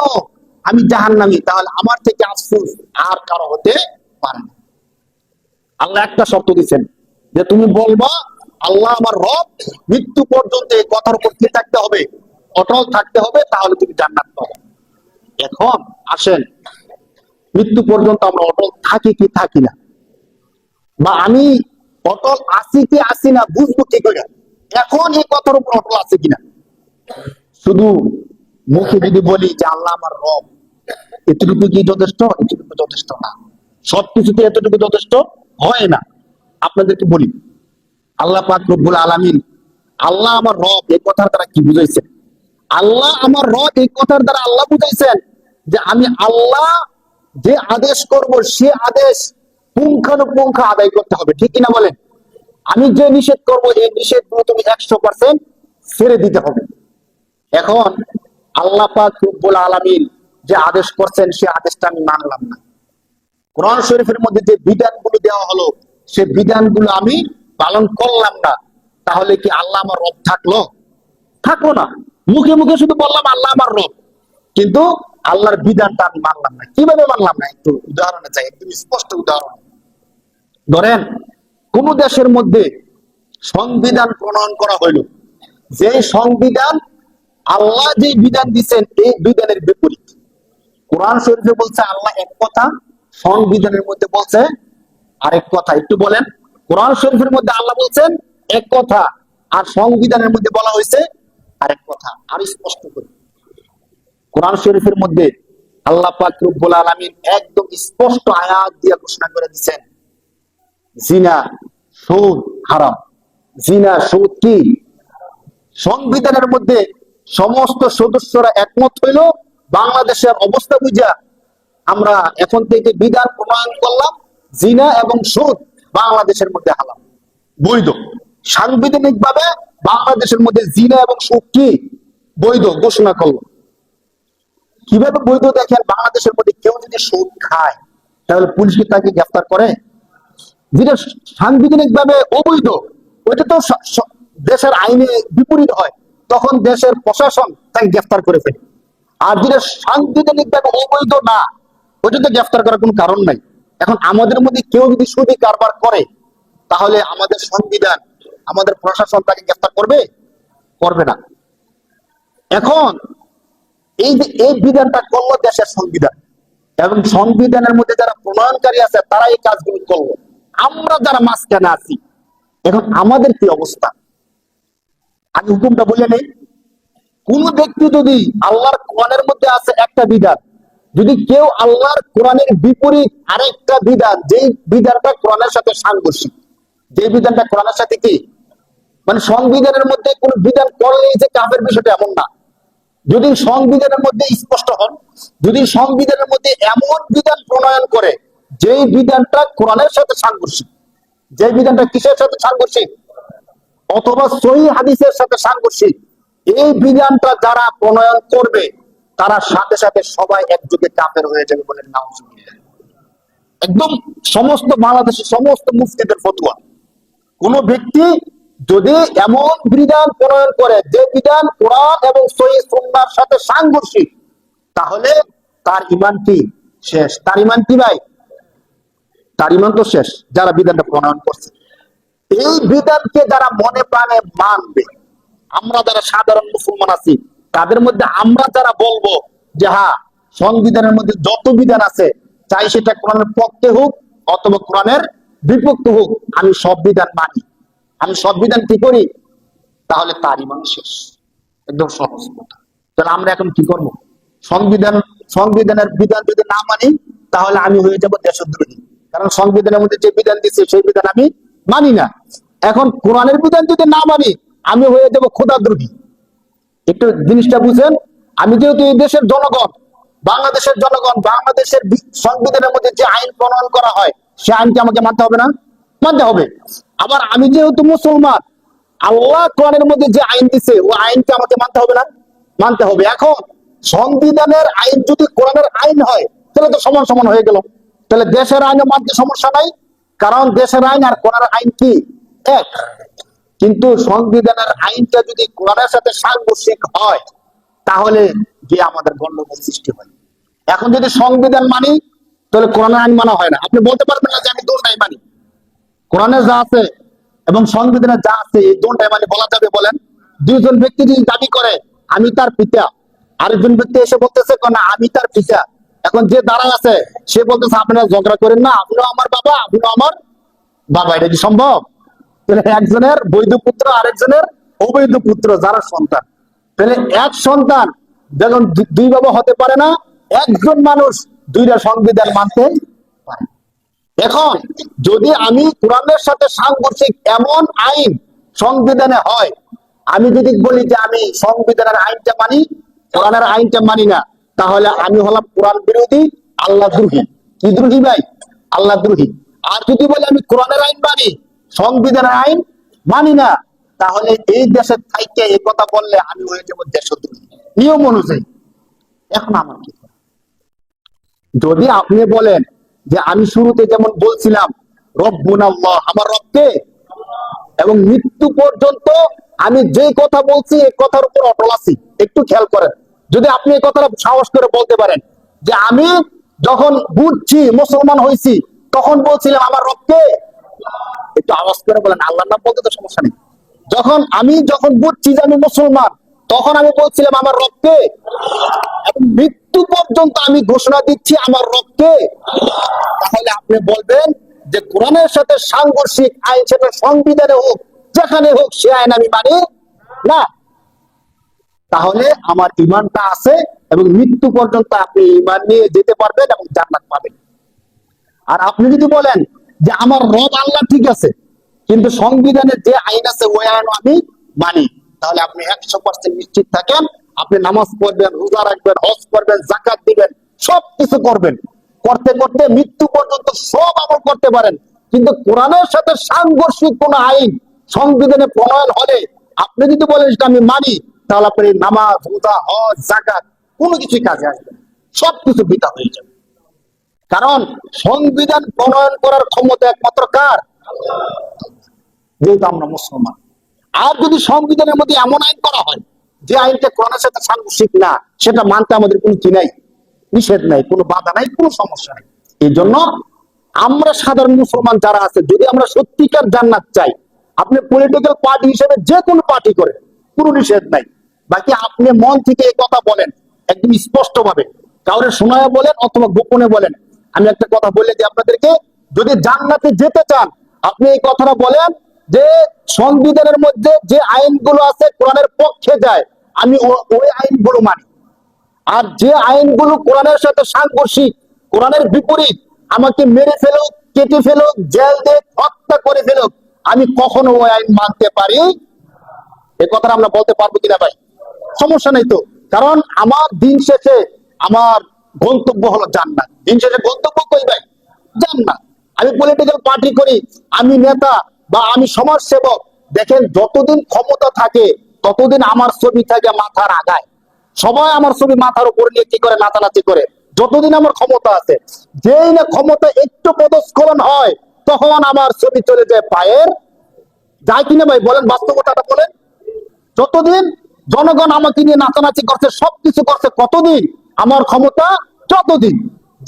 আমি জাহান্নামী, তাহলে আমার থেকে আফসোস আর কারো হতে পারে না। আল্লাহ একটা শর্ত দিচ্ছেন যে তুমি বলবা আল্লাহ আমার রব, মৃত্যু পর্যন্ত এই কথার উপর কি থাকতে হবে? অটল থাকতে হবে, তাহলে তুমি জান্নাত পাবে। এখন আসেন, মৃত্যু পর্যন্ত আমরা অটল থাকি কি থাকি না, বা আমি অটল আছি কি আছি না বুঝবো কি করে? এখন এই কথার উপর অটল আছে কিনা? শুধু মুখে যদি বলি যে আল্লাহ আমার রব, এতটুকু কি যথেষ্ট? এতটুকু যথেষ্ট না। সবকিছুতে এতটুকু যথেষ্ট হয় না। আপনাদেরকে বলি, আল্লাহ পাক রব্বুল আলামিন আল্লাহ আমার রব এই কথার দ্বারা কি বুঝাইছেন? আল্লাহ আমার রব এই কথার দ্বারা আল্লাহ বুঝাইছেন যে আমি আল্লাহ যে আদেশ করব, সে আদেশ পুঙ্খানুপুঙ্খ আদায় করতে হবে। ঠিক কিনা বলেন? আমি যে নিষেধ করব, এই নিষেধগুলো তুমি 100% ছেড়ে দিতে হবে। এখন আল্লাহ পাক রব্বুল আলামিন যে আদেশ করছেন, সে আদেশটা আমি মানলাম না। কোরআন শরীফের মধ্যে যে বিধানগুলো দেওয়া হলো, সে বিধানগুলো আমি পালন করলাম না, তাহলে কি আল্লাহ আমার রব থাকলো? থাকলো না। মুখে মুখে শুধু বললাম আল্লাহ আমার রব, কিন্তু আল্লাহর বিধানটা আমি মানলাম না। কিভাবে মানলাম না? একটু উদাহরণে চাই, একদম স্পষ্ট উদাহরণ। ধরেন কোন দেশের মধ্যে সংবিধান প্রণয়ন করা হইল, যে সংবিধান আল্লাহ যে বিধান দিচ্ছেন এই বিধানের বিপরীত। কোরআন শরীফে বলছে আল্লাহ এক কথা, সংবিধানের মধ্যে বলছে আরেক কথা। একটু বলেন, কোরআন শরীফের মধ্যে আল্লাহ বলছেন এক কথা, আর সংবিধানের মধ্যে বলা হয়েছে আরেক কথা। আর স্পষ্ট করি, কোরআন শরীফের মধ্যে আল্লাহ পাক রব্বুল আলামিন একদম স্পষ্ট আয়াত দিয়ে ঘোষণা করে দিচ্ছেন জিনা, সুদ হারাম। জিনা, সুদ কি? সংবিধানের মধ্যে সমস্ত সদস্যরা একমত হইল, বাংলাদেশের অবস্থা বুঝা আমরা এখন থেকে বিধান প্রণয়ন করলাম, জিনা এবং সুদ বাংলাদেশের মধ্যে হারাম, বৈধ। সাংবিধানিক ভাবে বাংলাদেশের মধ্যে জিনা এবং সুদ কি? বৈধ ঘোষণা করলো। কিভাবে বৈধ? দেখেন, বাংলাদেশের মধ্যে কেউ যদি সুদ খায় তাহলে পুলিশ কি তাকে গ্রেফতার করে? যেটা সাংবিধানিক ভাবে অবৈধ, ওইটা তো দেশের আইনে বিপরীত হয়, তখন দেশের প্রশাসন তাকে গ্রেফতার করে ফেলে। আর যেটা সাংবিধানিক ভাবে অবৈধ না, ওইটা তো গ্রেফতার করার কোনো কারণ নাই। এখন আমাদের মধ্যে কেউ যদি সুদি কারবার করে, তাহলে আমাদের সংবিধান, আমাদের প্রশাসন তাকে গ্রেফতার করবে? করবে না। এখন এই যে এই বিধানটা করলো দেশের সংবিধান, এবং সংবিধানের মধ্যে যারা প্রণয়নকারী আছে তারা এই কাজগুলো করলো, আমরা যারা মাঝখানে আছি, এখন আমাদের কি অবস্থা? আমি হুকুমটা বলে নেই। কোন ব্যক্তি যদি আল্লাহর কোরআনের মধ্যে আছে একটা বিধান, যদি কেউ আল্লাহর কোরআনের বিপরীত আরেকটা বিধান, যেই বিধানটা কোরআনের সাথে সাংঘর্ষিক, যে বিধানটা কোরআনের সাথে কি, মানে সংবিধানের মধ্যে কোন বিধান করলেই যে কাফের, বিষয়টা এমন না। যদি সংবিধানের মধ্যে স্পষ্ট হন, যদি সংবিধানের মধ্যে এমন বিধান প্রণয়ন করে যেই বিধানটা কোরআনের সাথে সাংঘর্ষিক, যে বিধানটা কিসের সাথে সাংঘর্ষিক, অথবা সহিহ হাদিসের সাথে সাংঘর্ষিক, এই বিধানটা যারা প্রণয়ন করবে তারা সাথে সাথে সবাই একযোগে কাফের হয়ে যাবে বলে নাউজুবিল্লাহ। একদম সমস্ত বাংলাদেশের সমস্ত মুফতিদের ফতোয়া। কোন ব্যক্তি যদি এমন বিধান প্রণয়ন করে যে বিধান কোরআন এবং সহিহ সুন্নাহর সাথে সাংঘর্ষিক, তাহলে তার ঈমান কি? শেষ। তার ঈমান কি ভাই? তার ঈমান তো শেষ, যারা বিধানটা প্রণয়ন করছে। এই বিধানকে যারা মনে প্রাণে মানবে, আমরা যারা সাধারণ মুসলমান আছি তাদের মধ্যে আমরা যারা বলবো যে হ্যাঁ, সংবিধানের মধ্যে যত বিধান আছে, চাই সেটা কোরআনের পক্ষে হোক অথবা কোরআনের বিপক্ষে হোক, আমি সব বিধান মানি, আমি সব বিধান কি করি, তাহলে তার ঈমান শেষ। একদম সহজ কথা। তাহলে আমরা এখন কি করব? সংবিধানের বিধান যদি না মানি, তাহলে আমি হয়ে যাব দেশদ্রোহী, কারণ সংবিধানের মধ্যে যে বিধান দিচ্ছে সেই বিধান আমি মানি না। এখন কোরআনের বিধান যদি না মানি, আমি হয়ে যাব খোদাদ্রোহী। একটু জিনিসটা বুঝেন। আমি যেহেতু এই দেশের জনগণ, বাংলাদেশের জনগণ, বাংলাদেশের সংবিধানের মধ্যে যে আইন প্রণয়ন করা হয় সে আইনকে আমাকে মানতে হবে না? মানতে হবে। আবার আমি যেহেতু মুসলমান, আল্লাহ কোরআনের মধ্যে যে আইন দিছে ওই আইনকে আমাকে মানতে হবে না? মানতে হবে। এখন সংবিধানের আইন যদি কোরআনের আইন হয় তাহলে তো সমান সমান হয়ে গেল। তাহলে দেশের আইনও মানতে সমস্যা নাই, কারণ দেশের আইন আর কোরআনের আইন কি এক। কিন্তু সংবিধানের আইনটা যদি কোরআনের সাথে সাংঘর্ষিক হয়, তাহলে গিয়ে আমাদের গন্ডগোল সৃষ্টি হয়। এখন যদি সংবিধান মানি, তাহলে কোরআনের আইন মানা হয় না। আপনি বলতে পারবেন না যে আমি দুটাই মানি, কোরআনে যা আছে এবং সংবিধানে যা আছে এই দুটাই মানি বলা যাবে? বলেন। দুইজন ব্যক্তি যদি দাবি করে আমি তার পিতা, আরেকজন ব্যক্তি এসে বলতেছে না আমি তার পিতা, এখন যে দাঁড়ায় আছে সে বলতেছে আপনারা ঝগড়া করেন না, আপনিও আমার বাবা আপনিও আমার বাবা, এটা কি সম্ভব? তাহলে একজনের বৈধ পুত্র আরেকজনের অবৈধ পুত্র যারা সন্তান, তাহলে এক সন্তান যখন দুই বাবা হতে পারে না, একজন মানুষ দুইটা সংবিধান মানতে পারে। এখন যদি আমি কোরআনের সাথে সাংঘর্ষিক এমন আইন সংবিধানে হয়, আমি যদি বলি যে আমি সংবিধানের আইনটা মানি, কোরআনের আইনটা মানি না, তাহলে আমি হলাম কোরআন বিরোধী, আল্লাহ দ্রোহী। কি দ্রোহী ভাই? আল্লাহ দ্রোহী। আর যদি বলি আমি কোরআনের আইন মানি, সংবিধানের আইন মানি না, তাহলে এই দেশের থাইকে এই কথা বললে আমি হয়ে যাবো দেশদ্রোহী নিয়ম অনুযায়ী। এখন আমার কি? যদি আপনি বলেন যে আমি শুরুতে যেমন বলছিলাম রব্বুনা আল্লাহ, আমার রবকে, এবং এবং মৃত্যু পর্যন্ত আমি যে কথা বলছি এই কথার উপর অটল আছি। একটু খেয়াল করেন, যদি আপনি এই কথাটা সাহস করে বলতে পারেন যে আমি যখন বুঝছি মুসলমান হয়েছি তখন বলছিলাম আমার রবকে, একটু আওয়াজ করে বলেন, আল্লাহর নাম বলতে তো সমস্যা নেই। যখন বুঝছি যে আমি মুসলমান তখন আমি বলছিলাম আমার রবকে, এবং মৃত্যু পর্যন্ত আমি ঘোষণা দিচ্ছি আমার রবকে। তাহলে আপনি বলবেন যে কোরআনের সাথে সাংঘর্ষিক আইন, সেটা সংবিধানে হোক যেখানে হোক, সে আইন আমি মানি না। তাহলে আমার ইমানটা আছে এবং মৃত্যু পর্যন্ত আপনি ইমান নিয়ে যেতে পারবেন এবং জান্নাত পাবেন। আর আপনি যদি বলেন যে আমার রব আল্লাহ ঠিক আছে, কিন্তু সংবিধানে যে আইন আছে ওই আইন আমি মানি, তাহলে আপনি 100% নিশ্চিত থাকেন আপনি নামাজ পড়বেন, রোজা রাখবেন, হজ করবেন, যাকাত দিবেন, সবকিছু করবেন, করতে করতে মৃত্যু পর্যন্ত সব আমল করতে পারেন। কিন্তু কোরআনের সাথে সাংঘর্ষিক কোন আইন সংবিধানে প্রণয়ন হলে আপনি যদি বলেন সেটা আমি মানি, তাহলে আপনি নামাজ, রোজা, হজ, যাকাত কোনো কিছুই কাজে আসবে না, সবকিছু বৃথা হয়ে যাবে। কারণ সংবিধান প্রণয়ন করার ক্ষমতা একমাত্র কার? যেহেতু আমরা মুসলমান। আর যদি সংবিধানের মধ্যে এমন আইন করা হয় যে আইনটা কোরআনের সাথে সাংঘর্ষিক না, সেটা মানতে আমাদের কোনো কি নাই, নিষেধ নাই, কোনো বাধা নাই, কোনো সমস্যা নেই। এই জন্য আমরা সাধারণ মুসলমান যারা আছে, যদি আমরা সত্যিকার জান্নাত চাই, আপনি পলিটিক্যাল পার্টি হিসেবে যে কোনো পার্টি করেন, কোনো নিষেধ নাই। বাকি আপনি মন থেকে এই কথা বলেন একদম স্পষ্ট ভাবে, কাউরে শোনায় বলেন অথবা গোপনে বলেন। আমি একটা কথা বলে দিই আপনাদেরকে, যদি জান্নাতে যেতে চান আপনি এই কথাটা বলেন যে সংবিধানের মধ্যে যে আইনগুলো আছে কোরআনের পক্ষে যায়, আমি ওই আইনগুলো মানি। আর যে আইনগুলো কোরআনের সাথে সাংঘর্ষিক, কোরআনের বিপরীত, আমাকে মেরে ফেলুক, কেটে ফেলুক, জেল দিয়ে হত্যা করে ফেলুক, আমি কখনো ওই আইন মানতে পারি। এ কথাটা আমরা বলতে পারবো কিনা ভাই? সমস্যা নেই তো, কারণ আমার দিন শেষে আমার গন্তব্য হলো জান্নাত। দিন শেষে গন্তব্য কই ভাই? জান্নাত। আমি পলিটিক্যাল পার্টি করি, আমি নেতা বা আমি সমাজ সেবক, দেখেন যতদিন ক্ষমতা থাকে ততদিন আমার ছবি থাকে মাথার আগায়, সবাই আমার ছবি মাথার উপর নিয়ে কি করে, নাচানাচি করে, যতদিন আমার ক্ষমতা আছে। যেই না ক্ষমতা একটু পদস্খলন হয় তখন আমার ছবি চলে যায় পায়ের, যায় কিনা ভাই বলেন, বাস্তবতাটা বলেন। যতদিন জনগণ আমাকে নিয়ে নাচানাচি করছে, সবকিছু করছে, কতদিন আমার ক্ষমতা, যতদিন।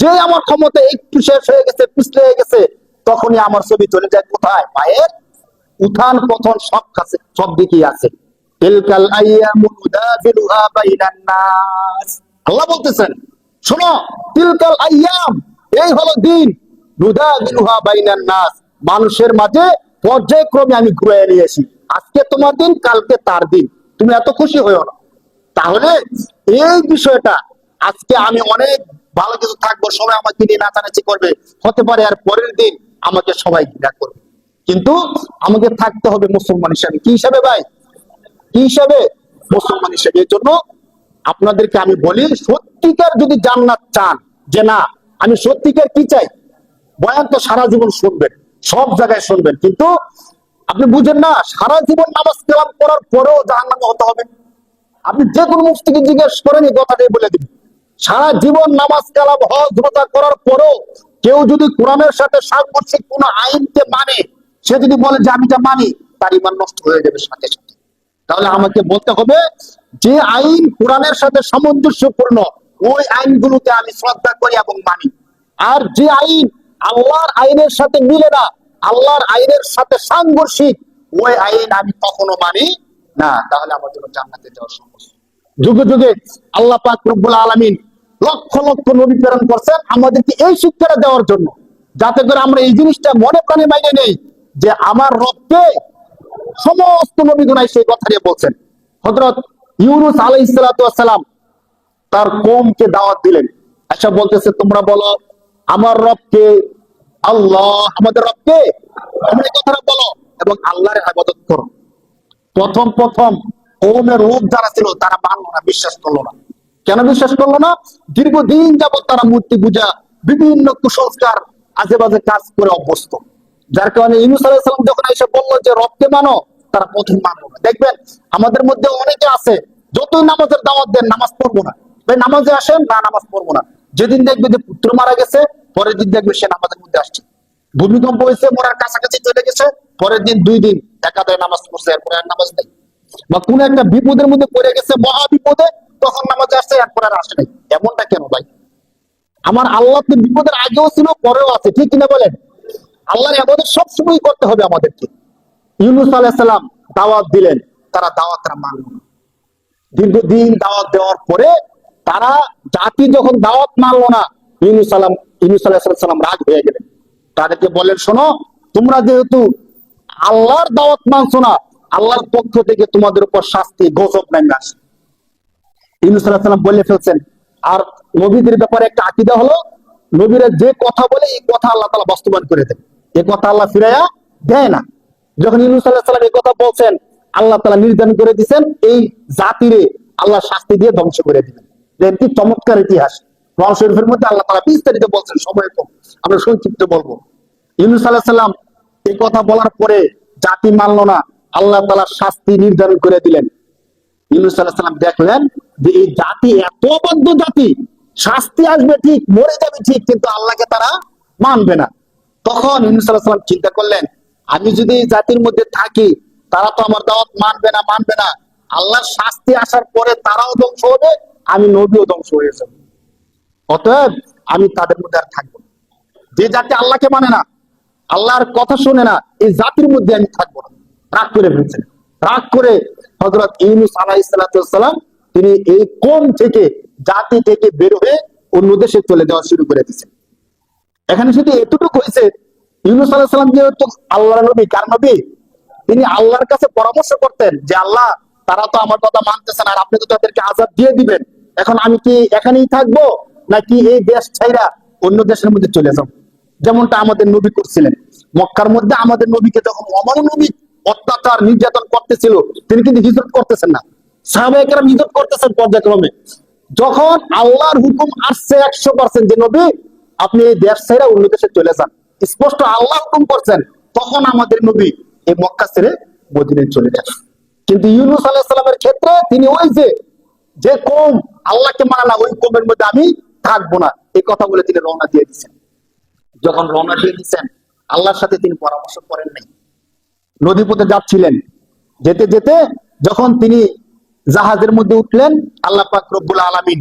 যে আমার ক্ষমতা একটু শেষ হয়ে গেছে, পিছলে হয়ে গেছে, তখনই আমার ছবি চলে যায় কোথায়? পায়ের উত্থান পতন সব কাছে, সব দিকেই আছে। তিলকাল আইয়ামু নুদাবিলুহা বাইনান নাস। আল্লাহ বলতেছেন, শোনো, তিলকাল আইয়াম, এই হলো দিন, নুদাবিলুহা বাইনান নাস, মানুষের মাঝে পর্যায়ক্রমে আমি ঘুরিয়ে নিয়ে আসি। আজকে তোমার দিন, কালকে তার দিন, তুমি এত খুশি হইও না। তাহলে এই বিষয়টা, আজকে আমি অনেক ভালো কিছু থাকবো, সবাই আমাকে নিয়ে নাচানাচি করবে, হতে পারে আর পরের দিন আমাকে সবাই ঘৃণা করবে, কিন্তু আমাকে থাকতে হবে মুসলমান হিসাবে। কি হিসাবে ভাই? কি হিসাবে? মুসলমান হিসাবে। এর জন্য আপনাদেরকে আমি বলি, সত্যিকার যদি জান্নাত চান, যে না আমি সত্যিকার কি চাই, বয়ান তো সারা জীবন শুনবেন, সব জায়গায় শুনবেন, কিন্তু আপনি বুঝেন না সারা জীবন নামাজ কালাম করার পরেও জাহান্নামে হতে হবে। আপনি যে কোনো মুফতিকে জিজ্ঞেস করেন এই কথাটাই বলে দিবেন। সারা জীবন নামাজ কালাম হজ রোজা করার পরেও কেউ যদি কোরআনের সাথে সাংঘর্ষিক কোন আইনকে মানে, সে যদি বলে যে আমি এটা মানি, তার ইমান নষ্ট হয়ে যাবে সাথে সাথে। তাহলে আমাকে বলতে হবে যে আইন কোরআনের সাথে সামঞ্জস্যপূর্ণ ওই আইনগুলোকে আমি শ্রদ্ধা করি এবং মানি। আর যে আইন আল্লাহর আইনের সাথে মিলে না, আল্লাহর আইনের সাথে সাংঘর্ষিক, ওই আইন আমি কখনো মানি না। তাহলে আমার জন্য জান্নাতে যাওয়া সম্ভব। যুগে যুগে আল্লাহ পাক রব্বুল আলামিন লক্ষ লক্ষ নবী প্রেরণ করছেন আমাদেরকে এই শিক্ষাটা দেওয়ার জন্য, যাতে করে আমরা এই জিনিসটা মনে প্রাণে মাইনে নেই যে আমার রবকে। সমস্ত নবীগণ সেই কথাটি বলছেন। হযরত ইউনূস আলাইহিস সালাতু ওয়াস সালাম তার কওমকে দাওয়াত দিলেন, আচ্ছা বলতেছে তোমরা বলো আমার রবকে, আল্লাহ আমাদের রবকে, তোমরা এই কথাটা বলো এবং আল্লাহর ইবাদত করো। প্রথম প্রথম কওমের লোক যারা ছিল তারা মানল না, বিশ্বাস করলো না। কেন বিশ্বাস করলো না? দীর্ঘদিন যাবত তারা মূর্তি পূজা, বিভিন্ন কুসংস্কার, আজে বাজে কাজ করে অভ্যস্ত। যার কারণে ইউনূস আলাইহিস সালাম যখন এসে বললো যে রবকে মানো, তারা প্রথম মানলো না। দেখবেন আমাদের মধ্যে অনেকে আছে, যতই নামাজের দাওয়াত দেন নামাজ পড়বো না, ভাই নামাজে আসেন না, নামাজ পড়বো না। যেদিন দেখবে যে পুত্র মারা গেছে, পরের দিন দেখবে সে নামাজের মধ্যে আসছে। ভূমিকম্প হয়েছে, মরার কাছাকাছি চলে গেছে, পরের দিন 2 দিন একাধারে নামাজ পড়ছে, এরপরে আর নামাজ নেই। বা কোন একটা বিপদের মধ্যে পড়ে গেছে, মহা বিপদে, তখন নামাজ আসছে, এরপরে আর আসে নাই। এমনটা কেন ভাই? আমার আল্লাহ তো বিপদের আগেও ছিল, পরেও আছে, ঠিক কিনা বলেন? আল্লাহর ইবাদত সবসময় করতে হবে আমাদেরকে। ইউনূস আলাইহিস সালাম দাওয়াত দিলেন, তারা দাওয়াতটা মানল না। দীর্ঘদিন দাওয়াত দেওয়ার পরে তারা, জাতি যখন দাওয়াত মানলো না, ইউনূস আলাইহিস সালাম রাগ হয়ে গেলেন। তাদেরকে বলেন, শোনো, তোমরা যেহেতু আল্লাহর দাওয়াত মানছো না, আল্লাহর পক্ষ থেকে তোমাদের উপর শাস্তি, গজব নেমে আসে। ইউনূস আলাইহিস সালাম বলে ফেলছেন। আর নবীদের ব্যাপারে একটা আকীদা হলো, নবীরা যে কথা বলে এই কথা আল্লাহ তাআলা বাস্তবায়ন করে দেন, এই কথা আল্লাহ ফিরাইয়া দেয় না। যখন ইউনূস আলাইহিস সালাম এই কথা বলছেন, আল্লাহ তাআলা নির্ধারণ করে দিয়েছেন এই জাতিরে আল্লাহ শাস্তি দিয়ে ধ্বংস করে দিবেন। দেখেন কি চমৎকার ইতিহাস। কোরআন শরীফের মধ্যে আল্লাহ তাআলা বিস্তারিত বলছেন, সময় কম, আমরা সংক্ষিপ্ত বলবো। ইউনূস আলাইহিস সালাম এই কথা বলার পরে জাতি মানলো না, আল্লাহ তাআলা শাস্তি নির্ধারণ করে দিলেন। ইউনূস আলাইহিস সালাম দেখলেন যে এই জাতি এত অবাধ্য জাতি, শাস্তি আসবে ঠিক, মরে যাবে ঠিক, কিন্তু আল্লাহকে তারা মানবে না। তখন ইউনূস আলাইহিস সালাম চিন্তা করলেন, আমি যদি এই জাতির মধ্যে থাকি, তারা তো আমার দাওয়াত মানবে না, আল্লাহর শাস্তি আসার পরে তারাও ধ্বংস হবে, আমি নবীও ধ্বংস হয়ে যাব। অতএব আমি তাদের মধ্যে আর থাকবো না। যে জাতি আল্লাহকে মানে না, আল্লাহর কথা শুনে না, এই জাতির মধ্যে আমি থাকবো না। রাগ করে ফেলছেন। রাগ করে হযরত ইউনূস আলাইহিস সালাম তিনি এই কওম থেকে, জাতি থেকে বের হয়ে অন্য দেশে চলে যাওয়া শুরু করে দিয়েছেন। এখানে শুধু এতটুকু হয়েছে, ইউনূস আলাইহিস সালাম যেহেতু আল্লাহর নবী, কার নবী? তিনি আল্লাহর কাছে পরামর্শ করতেন যে আল্লাহ, তারা তো আমার কথা মানতেছে না, আর আপনি তো তাদেরকে আযাব দিয়ে দিবেন, এখন আমি কি এখানেই থাকবো, নাকি এই দেশ ছাইরা অন্য দেশের মধ্যে চলে যাব? যেমনটা আমাদের নবী করছিলেন। মক্কার মধ্যে আমাদের নবীকে যখন অমানবিক অত্যাচার নির্যাতন করতেছিল, তিনি কিন্তু হিজরত করতেছেন না। সাহাবায়ে কেরাম হিজরত করতেছেন পর্যায়ক্রমে। যখন আল্লাহর হুকুম আসছে 100% যে নবী আপনি এই দেশ ছেড়ে অন্য দেশে চলে যান, স্পষ্ট আল্লাহ হুকুম করছেন, তখন আমাদের নবী এই মক্কা ছেড়ে মদিনায় চলে যান। কিন্তু ইউনূস আলাইহিস সালামের ক্ষেত্রে তিনি ওই যে কওম আল্লাহকে মানে না, ওই কওমের মধ্যে আমি থাকবো না, এই কথা বলে তিনি রওনা দিয়ে দিয়েছেন। যখন রওনা দিয়ে দিয়েছেন, আল্লাহর সাথে তিনি পরামর্শ করেন নাই। নদী পথে যাচ্ছিলেন, যেতে যেতে যখন তিনি জাহাজের মধ্যে উঠলেন, আল্লাহ পাক রব্বুল আলামিন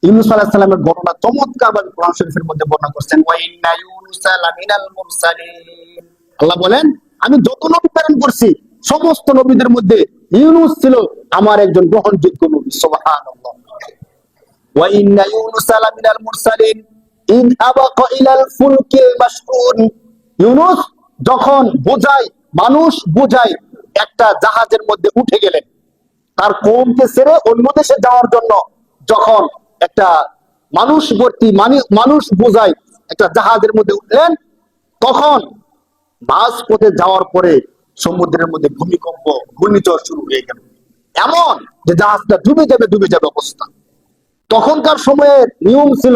ইউনূস আলাইহিস সালামের ঘটনা চমৎকার ভাবে কোরআন শরীফের মধ্যে বর্ণনা করছেন। ওয়া ইন্না ইউনুসা লামিনাল মুরসালিন। আল্লাহ বলেন, আমি যত নবী প্রেরণ করছি, সমস্ত নবীদের মধ্যে ইউনূস ছিল আমার একজন গ্রহণযোগ্য নবী। সুবহানাল্লাহ। ওয়া ইন্না ইউনুসা লামিনাল মুরসালিন ইন আবাকা ইলাল ফুলকিল মাশহুন। ইউনূস যখন মানুষ বোঝায় একটা জাহাজের মধ্যে উঠে গেলেন, তার কওমকে ছেড়ে অন্য দেশে যাওয়ার জন্য যখন একটা মানুষ বোঝায় একটা জাহাজের মধ্যে উঠলেন, তখন মাঝ পথে যাওয়ার পরে সমুদ্রের মধ্যে ভূমিকম্প, ঘূর্ণিঝড় শুরু হয়ে গেল, এমন যে জাহাজটা ডুবে যাবে অবস্থা। তখনকার সময়ের নিয়ম ছিল,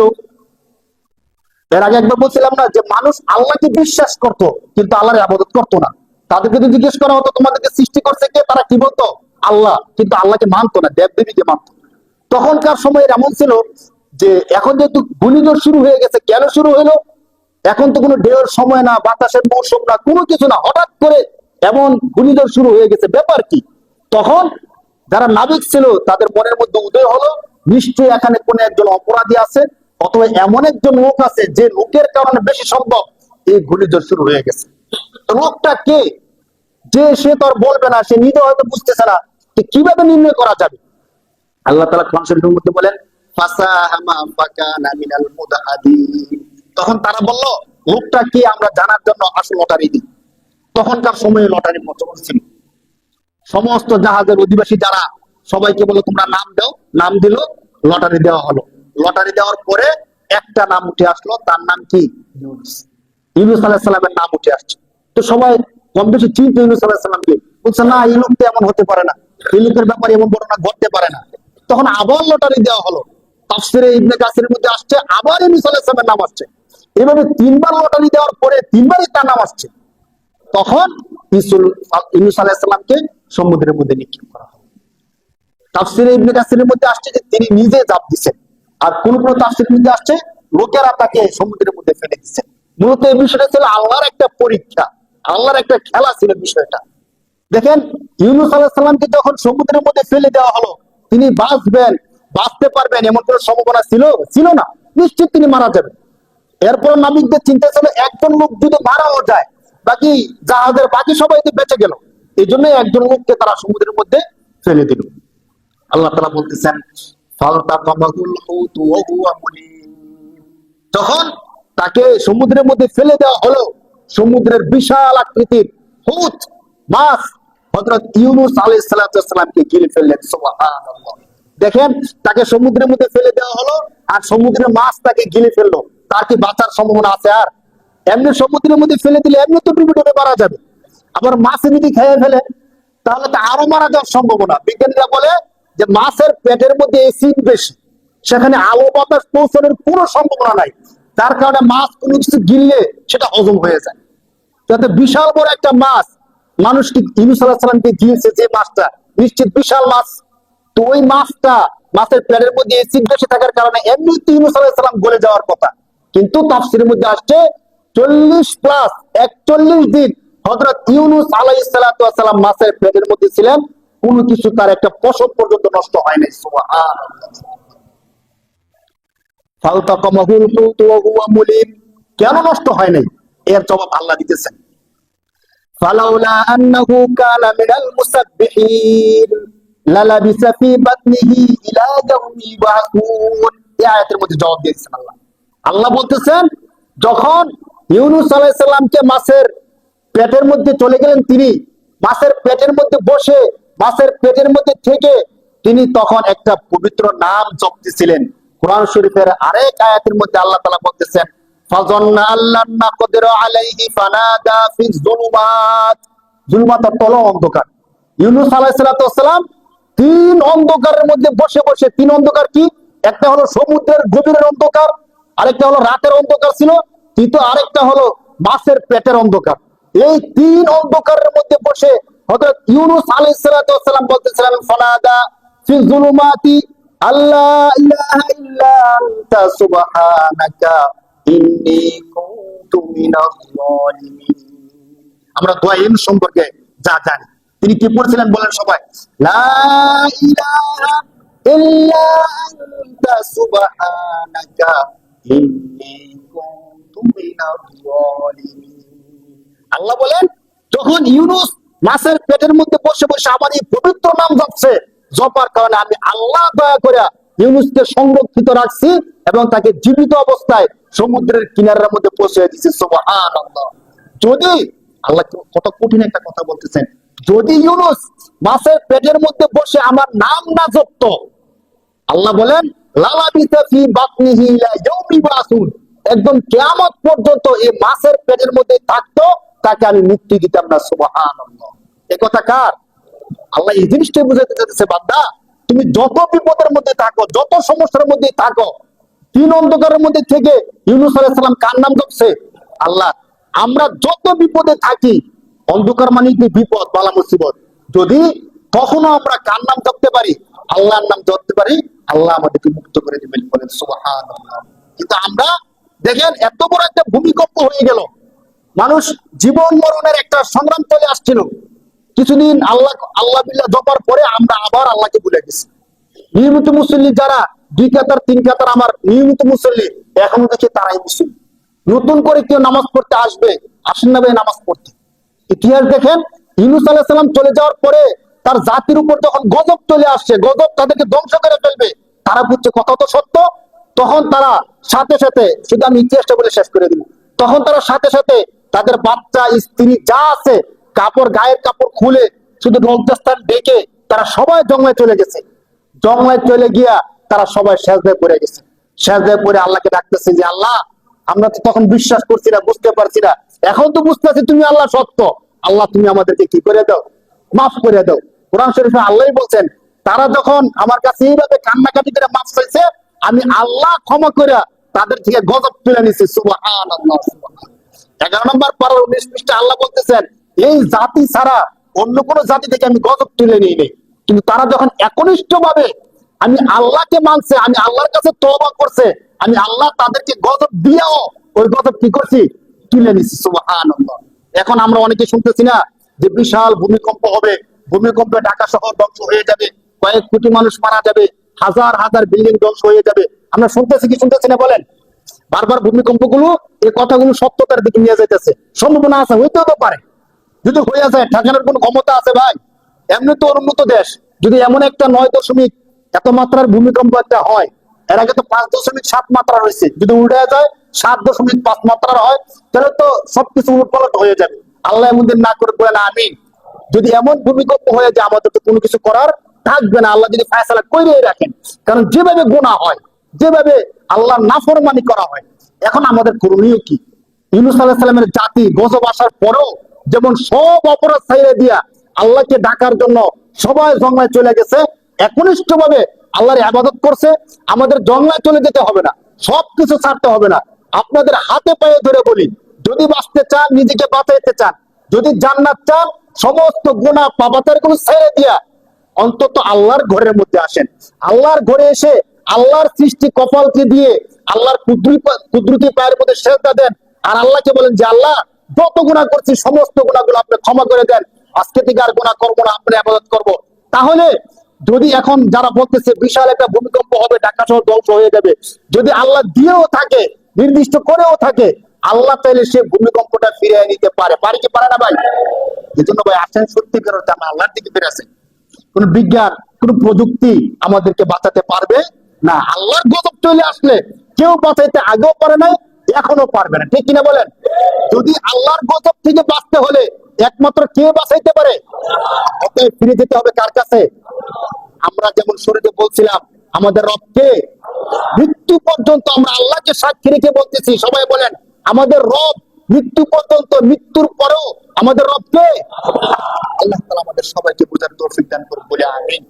এর আগে একবার বলছিলাম না, যে মানুষ আল্লাহকে বিশ্বাস করত কিন্তু আল্লাহর ইবাদত করতো না। তাদেরকে যদি জিজ্ঞেস করা হতো তোমাদেরকে সৃষ্টি করছে কে, তারা কি বলতো? আল্লাহ। কিন্তু আল্লাহকে মানতো না, দেবদেবীকে মানত। তখনকার সময়ের এমন ছিল যে এখন যেহেতু ঘূর্ণিঝড় শুরু হয়ে গেছে, কেন শুরু হলো? এখন তো কোনো ঢেউয়ের সময় না, বাতাসের মৌসুম না, কোনো কিছু না, হঠাৎ করে এমন ঘূর্ণিঝড় শুরু হয়ে গেছে, ব্যাপার কি? তখন যারা নাবিক ছিল তাদের মনের মধ্যে উদয় হলো, নিশ্চয়ই এখানে কোনো একজন অপরাধী আছে, অথবা এমন একজন লোক আছে যে লোকের কারণে বেশি সম্ভব এই ঘূর্ণিঝড় শুরু হয়ে গেছে। লোকটা কে? যে সে তো আর বলবে না, সে নিজে হয়তো বুঝতেছে না, কিভাবে নির্ণয় করা যাবে? আল্লাহ তাআলা কোরআন শরীফের মধ্যে বলেন, ফাসাহামা ফাকানা মিনাল মুদহাদিন। তখন তারা বলল, লোকটা কি আমরা জানার জন্য আসল লটারি দিই। তখনকার সময়ে লটারি প্রচলন ছিল। সমস্ত জাহাজের অধিবাসী যারা, সবাইকে বলো তোমরা নাম দাও, নাম দিল, লটারি দেওয়া হলো। লটারি দেওয়ার পরে একটা নাম উঠে আসলো, তার নাম কি? ইউনূস। ইউনূস আলাইহিস সালামের নাম উঠে আসছে। তো সবাই কম বেশি চিনতো ইউনূস আলাইহিস সালামকে, বলছে না, এই লোকটা এমন হতে পারে না, এই লোকের ব্যাপারে এমন ঘটনা ঘটতে পারে না। তখন আবার লটারি দেওয়া হলো। তাফসীরে ইবনে কাসিরের মধ্যে আসছে, আবার ইউনূস আলাইহিস সালামের নাম আসছে। এভাবে 3 বার লটারি দেওয়ার পরে 3বারই তার নাম আসছে। তখন ইউনূস আলাইহিস সালামকে সমুদ্রের মধ্যে নিক্ষেপ করা হয়। তাফসীরে ইবনে কাসিরের মধ্যে আসছে যে তিনি নিজে ঝাঁপ দিচ্ছেন, আর কোন তাফসীরের মধ্যে আসছে লোকেরা তাকে সমুদ্রের মধ্যে ফেলে দিচ্ছেন। মূলত এই বিষয়টা ছিল আল্লাহর একটা পরীক্ষা, আল্লাহর একটা খেলা ছিল বিষয়টা। দেখেন, ইউনূস আলাইহিস সালামকে যখন সমুদ্রের মধ্যে ফেলে দেওয়া হলো, তিনি বাঁচতে পারবেন এমন কোনো সম্ভাবনা ছিল না, নিশ্চিত তিনি মারা যাবেন। এরপর নাবিকদের চিন্তা ছিল একজন লোক যদি মারাও যায়, বাকি জাহাজের বাকি সবাই তো বেঁচে গেল, এই জন্য একজন লোককে তারা সমুদ্রের মধ্যে ফেলে দিল। আল্লাহ তাআলা বলতেছেন, ফালতাকামাহুল হুতু ওয়া হুয়া মুলিম। যখন তাকে সমুদ্রের মধ্যে ফেলে দেওয়া হলো, সমুদ্রের বিশাল আকৃতির হুত মাছ হযরত ইউনূস আলাইহিস সালামকে গিলে ফেললেন। সুবহানাল্লাহ। দেখেন, তাকে সমুদ্রের মধ্যে ফেলে দেওয়া হলো আর সমুদ্রের মাছ তাকে গিলে ফেললো, তার কি বাঁচার সম্ভাবনা আছে? আর এমনি সমুদ্রের মধ্যে ফেলে দিলে এমনি তো ডুবে ডুবে মারা যাবে, আবার মাছ যদি খেয়ে ফেলে তাহলে তো আরো মারা যাওয়ার সম্ভাবনা। বিজ্ঞানীরা বলে যে মাছের পেটের মধ্যে অ্যাসিড বেশি, সেখানে আলো বাতাস পৌঁছানোর কোনো সম্ভাবনা নাই, তার কারণে মাছ কোনো কিছু গিললে সেটা হজম হয়ে যায়। যাতে বিশাল বড় একটা মাছ মানুষকে ইউনূস আলাইহিস সালামকে গিয়েছে, যে মাছটা নিশ্চিত বিশাল মাছ, তো ওই মাছের পেটের মধ্যে অ্যাসিড বেশি থাকার কারণে এমনিতে ইউনূস আলাইহিস সালাম গলে যাওয়ার কথা, কিন্তু তাফসীরের মধ্যে আসছে 40+41 দিন হযরত ইউনূস আলাইহিস সালাম মাছের পেটের মধ্যে ছিলেন, কোনো কিছু তার একটা পশম পর্যন্ত নষ্ট হয় নাই। সুবহানাল্লাহ। ফালতাকামাহুল হুত ওয়া হুয়া মুলিম। কেন নষ্ট হয় নাই? এর জবাব আল্লাহ দিতেছেন, ফালাউলা আন্নাহু কানা মিনাল মুসাব্বিহিন লালাবিসা ফি বাতনিহি ইলা ইয়াউমি ইউবআসুন। এই আয়াতের মধ্যে জবাব দিয়েছেন আল্লাহ। আল্লাহ বলতেছেন, যখন ইউনূস আলাইহিস সালামকে মাছের পেটের মধ্যে চলে গেলেন, তিনি মাছের পেটের মধ্যে বসে মাছের পেটের মধ্যে থেকে তিনি তখন একটা পবিত্র নাম জপতেছিলেন। কোরআন শরীফের আরেক আয়াতের মধ্যে আল্লাহ তাআলা বলতেছেন, ফাযান্না আল্লান নাকদিরু আলাইহি ফানাদা ফিজ যুলুমাত। যুলুমাত অর্থ অন্ধকার। ইউনূস আলাইহিস সালাম তিন অন্ধকারের মধ্যে বসে বসে, তিন অন্ধকার কি? একটা হলো সমুদ্রের গভীরের অন্ধকার, আরেকটা হলো রাতের অন্ধকার ছিল, তৃতীয় আরেকটা হলো মাছের পেটের অন্ধকার। এই তিন অন্ধকারের মধ্যে বসে হযরত ইউনূস আলাইহিস সালাম বলতেছিলেন, ফানাদা ফিজ যুলুমাতি আল্লা ইলাহা ইল্লা আনতা সুবহানাকা ইন্নী কুনতু মিনাজ জালিমিন। আমরা দোয়া ইউনূস সম্পর্কে যা জানি, তিনি কি পড়ছিলেন বলেন সবাই? লা ইলাহা ইল্লা আনতা সুবহানাকা ইন্নী কুনতু মিনাজ জালিমিন। আল্লাহ বলেন, যখন ইউনূস মাছের পেটের মধ্যে বসে বসে আমার এই পবিত্র নাম জপছে, জপার কারণে আমি আল্লাহ দয়া করে ইউনূসকে সংরক্ষিত রাখছি এবং তাকে জীবিত অবস্থায় সমুদ্রের কিনারার মধ্যে পৌঁছে দিয়েছি। সুবহানাল্লাহ। যদি আল্লাহ কত কঠিন একটা কথা বলতেছেন, যদি ইউনূস মাছের পেটের মধ্যে বসে আমার নাম না জপতো, আল্লাহ বলেন লালাবিসা ফি বাতনিহি ইলা ইয়াউমি ইউবআসুন, একদম কিয়ামত পর্যন্ত এই মাছের পেটের মধ্যে থাকতো, তাকে আমি মুক্তি দিতাম না। সুবহানাল্লাহ। এই কথা কার? আল্লাহ এই জিনিসটাই বুঝাতে চাইছে, বান্দা তুমি যত বিপদের মধ্যে থাকো, যত সমস্যার মধ্যে থাকো, তিন অন্ধকারের মধ্যে থেকে ইউনূস আলাইহিস সালাম কার নাম জপছে? আল্লাহ। আমরা যত বিপদে থাকি, অন্ধকার মানে কি? বিপদ, বালা মুসিবত, যদি কখনো আমরা কার নাম জপতে পারি, আল্লাহর নাম জপতে পারি, আল্লাহ আমাদেরকে মুক্ত করে দিবেন। বলেন সুবহানাল্লাহ। কিন্তু আমরা দেখেন, এত বড় একটা ভূমিকম্প হয়ে গেল, মানুষ জীবন মরণের একটা সংগ্রাম চলে আসছিল, কিছুদিন আল্লাহ বিল্লাহ জপার পরে আমরা আবার আল্লাহকে ভুলে গেছি। নিয়মিত মুসল্লি যারা 2 কাতার 3 কাতার আমার নিয়মিত মুসল্লি, এখনো দেখি তারাই মুসল্লি। নতুন করে কেউ নামাজ পড়তে আসেন না ভাই নামাজ পড়তে। ইতিহাস দেখেন, ইউনূস আলাইহিস সালাম চলে যাওয়ার পরে তার জাতির উপর যখন গজব চলে আসছে, গজব তাদেরকে ধ্বংস করে ফেলবে, তারা বুঝছে কথা তো সত্য, তখন তারা সাথে সাথে, শুধু আমি ইতিহাসটা বলে শেষ করে দিব, তখন তারা সাথে সাথে তাদের বাচ্চা স্ত্রী যা আছে গায়ের কাপড় খুলে শুধু লজ্জাস্থান ডেকে তারা সবাই জঙ্গলে চলে গেছে। জঙ্গলে চলে গিয়া তারা সবাই সেজদায় পড়ে গেছে। সেজদায় পড়ে আল্লাহকে ডাকতেছে যে আল্লাহ, আমরা তো তখন বিশ্বাস করছি না, বুঝতে পারছি না, এখন তো বুঝতেছি তুমি আল্লাহ সত্য, আল্লাহ তুমি আমাদেরকে কি করে দাও, মাফ করে দাও। কোরআন শরীফে আল্লাহই বলছেন, তারা যখন আমার কাছে এইভাবে কান্নাকাটি করে মাফ চাইছে, আমি আল্লাহ ক্ষমা করে তাদের থেকে গজব তুলে নিছি। সুবহানাল্লাহ। 11 নম্বর পারার 19 পৃষ্ঠা আল্লাহ বলতেছেন, এই জাতি ছাড়া অন্য কোন জাতি থেকে আমি গজব তুলে নিই নাই, কিন্তু তারা যখন একনিষ্ঠ ভাবে আমি আল্লাহকে মানছে, আমি আল্লাহর কাছে তওবা করছে, আমি আল্লাহ তাদেরকে গজব দিয়েও ওই গজব কি করছি? তুলে নিছি, সুবহানাল্লাহ। এখন আমরা অনেকে শুনতেছি না যে বিশাল ভূমিকম্প হবে, ভূমিকম্পে ঢাকা শহর ধ্বংস হয়ে যাবে, কয়েক কোটি মানুষ মারা যাবে, হাজার হাজার বিল্ডিং ধ্বংস হয়ে যাবে। আমরা শুনতেছি কি শুনতেছি না বলেন? বারবার ভূমিকম্প গুলো এই কথাগুলো সত্যতার দিকে নিয়ে যাইতেছে। সম্ভাবনা আছে, হইতেও তো পারে। যদি হয়ে যায়, ঠেকানোর কোন ক্ষমতা আছে ভাই? এমনি তো উন্নত দেশ, যদি এমন একটা 9 দশমিক এত মাত্রার ভূমিকম্প একটা হয়, এর আগে তো 5.7 মাত্রা রয়েছে, যদি উল্টে যায় 7.5 মাত্রার হয়, তাহলে তো সবকিছু উলটপালট হয়ে যাবে। আল্লাহ এমন দিন না করে বলেন আমিন। যদি এমন ভূমিকম্প হয়ে যায়, আমাদের তো কোনো কিছু করার থাকবে না, আল্লাহ যদি ফায়সালা করে রাখেন। কারণ যেভাবে গুনাহ হয়, যেভাবে আল্লাহ নাফরমানি করা হয়, এখন আমাদের করণীয় কি? ইউনূস আলাইহিস সালামের জাতি গজব আসার পরেও যেমন সব অপরাধ ছাইড়ে দিয়া আল্লাহকে ডাকার জন্য সবাই জঙ্গলায় চলে গেছে, একনিষ্ঠ ভাবে আল্লাহর ইবাদত করছে। আমাদের জঙ্গলায় চলে যেতে হবে না, সবকিছু ছাড়তে হবে না। আপনাদের হাতে পায়ে ধরে বলি, যদি বাঁচতে চান, নিজেকে বাঁচাইতে চান, যদি জান্নাত চান, সমস্ত গুনাহ পাপাচার গুলো ছেড়ে দিয়া অন্তত আল্লাহর ঘরের মধ্যে আসেন। আল্লাহর ঘরে এসে আল্লাহর সৃষ্টি কপালকে দিয়ে আল্লাহর কুদরতি পায়ের মধ্যে সেজদা দেন, আর আল্লাহকে বলেন যে আল্লাহ, যত গুনাহ করছি সমস্ত গুনাহগুলো আপনি ক্ষমা করে দেন, আজকে থেকে আর গুনাহ করবো না, আপনার ইবাদত করব। তাহলে যদি এখন যারা বলতেছে বিশাল একটা ভূমিকম্প হবে, ঢাকা শহর ধ্বংস হয়ে যাবে, যদি আল্লাহ দিয়েও থাকে, নির্দিষ্ট করেও থাকে, আল্লাহ চাইলে সে ভূমিকম্পটা ফিরিয়ে নিতে পারে। পারে কি পারে না ভাই? এই জন্য ভাই আসেন, সত্যিকার অর্থে আমরা আল্লাহর দিকে ফিরে আসেন। কোন বিজ্ঞান, কোন প্রযুক্তি আমাদেরকে বাঁচাতে পারবে না। আল্লাহর গজব চলে আসলে কেউ বাঁচাইতে আগেও পারে না, এখনো পারবে না, ঠিক কিনা বলেন? যদি আল্লাহর গজব থেকে বাঁচতে হলে একমাত্র কে বাঁচাইতে পারে? অতএব ফিরে যেতে হবে কার কাছে? আমরা যেমন শুরুতে বলছিলাম, আমাদের রবকে। মৃত্যু পর্যন্ত আমরা আল্লাহকে সাক্ষী রেখে বলতেছি, সবাই বলেন আমাদের রব। মৃত্যু পর্যন্ত, মৃত্যুর পরেও আমাদের রবকে। আল্লাহ তাআলা আমাদের সবাইকে বুঝার তৌফিক দান করুন বলে আমিন।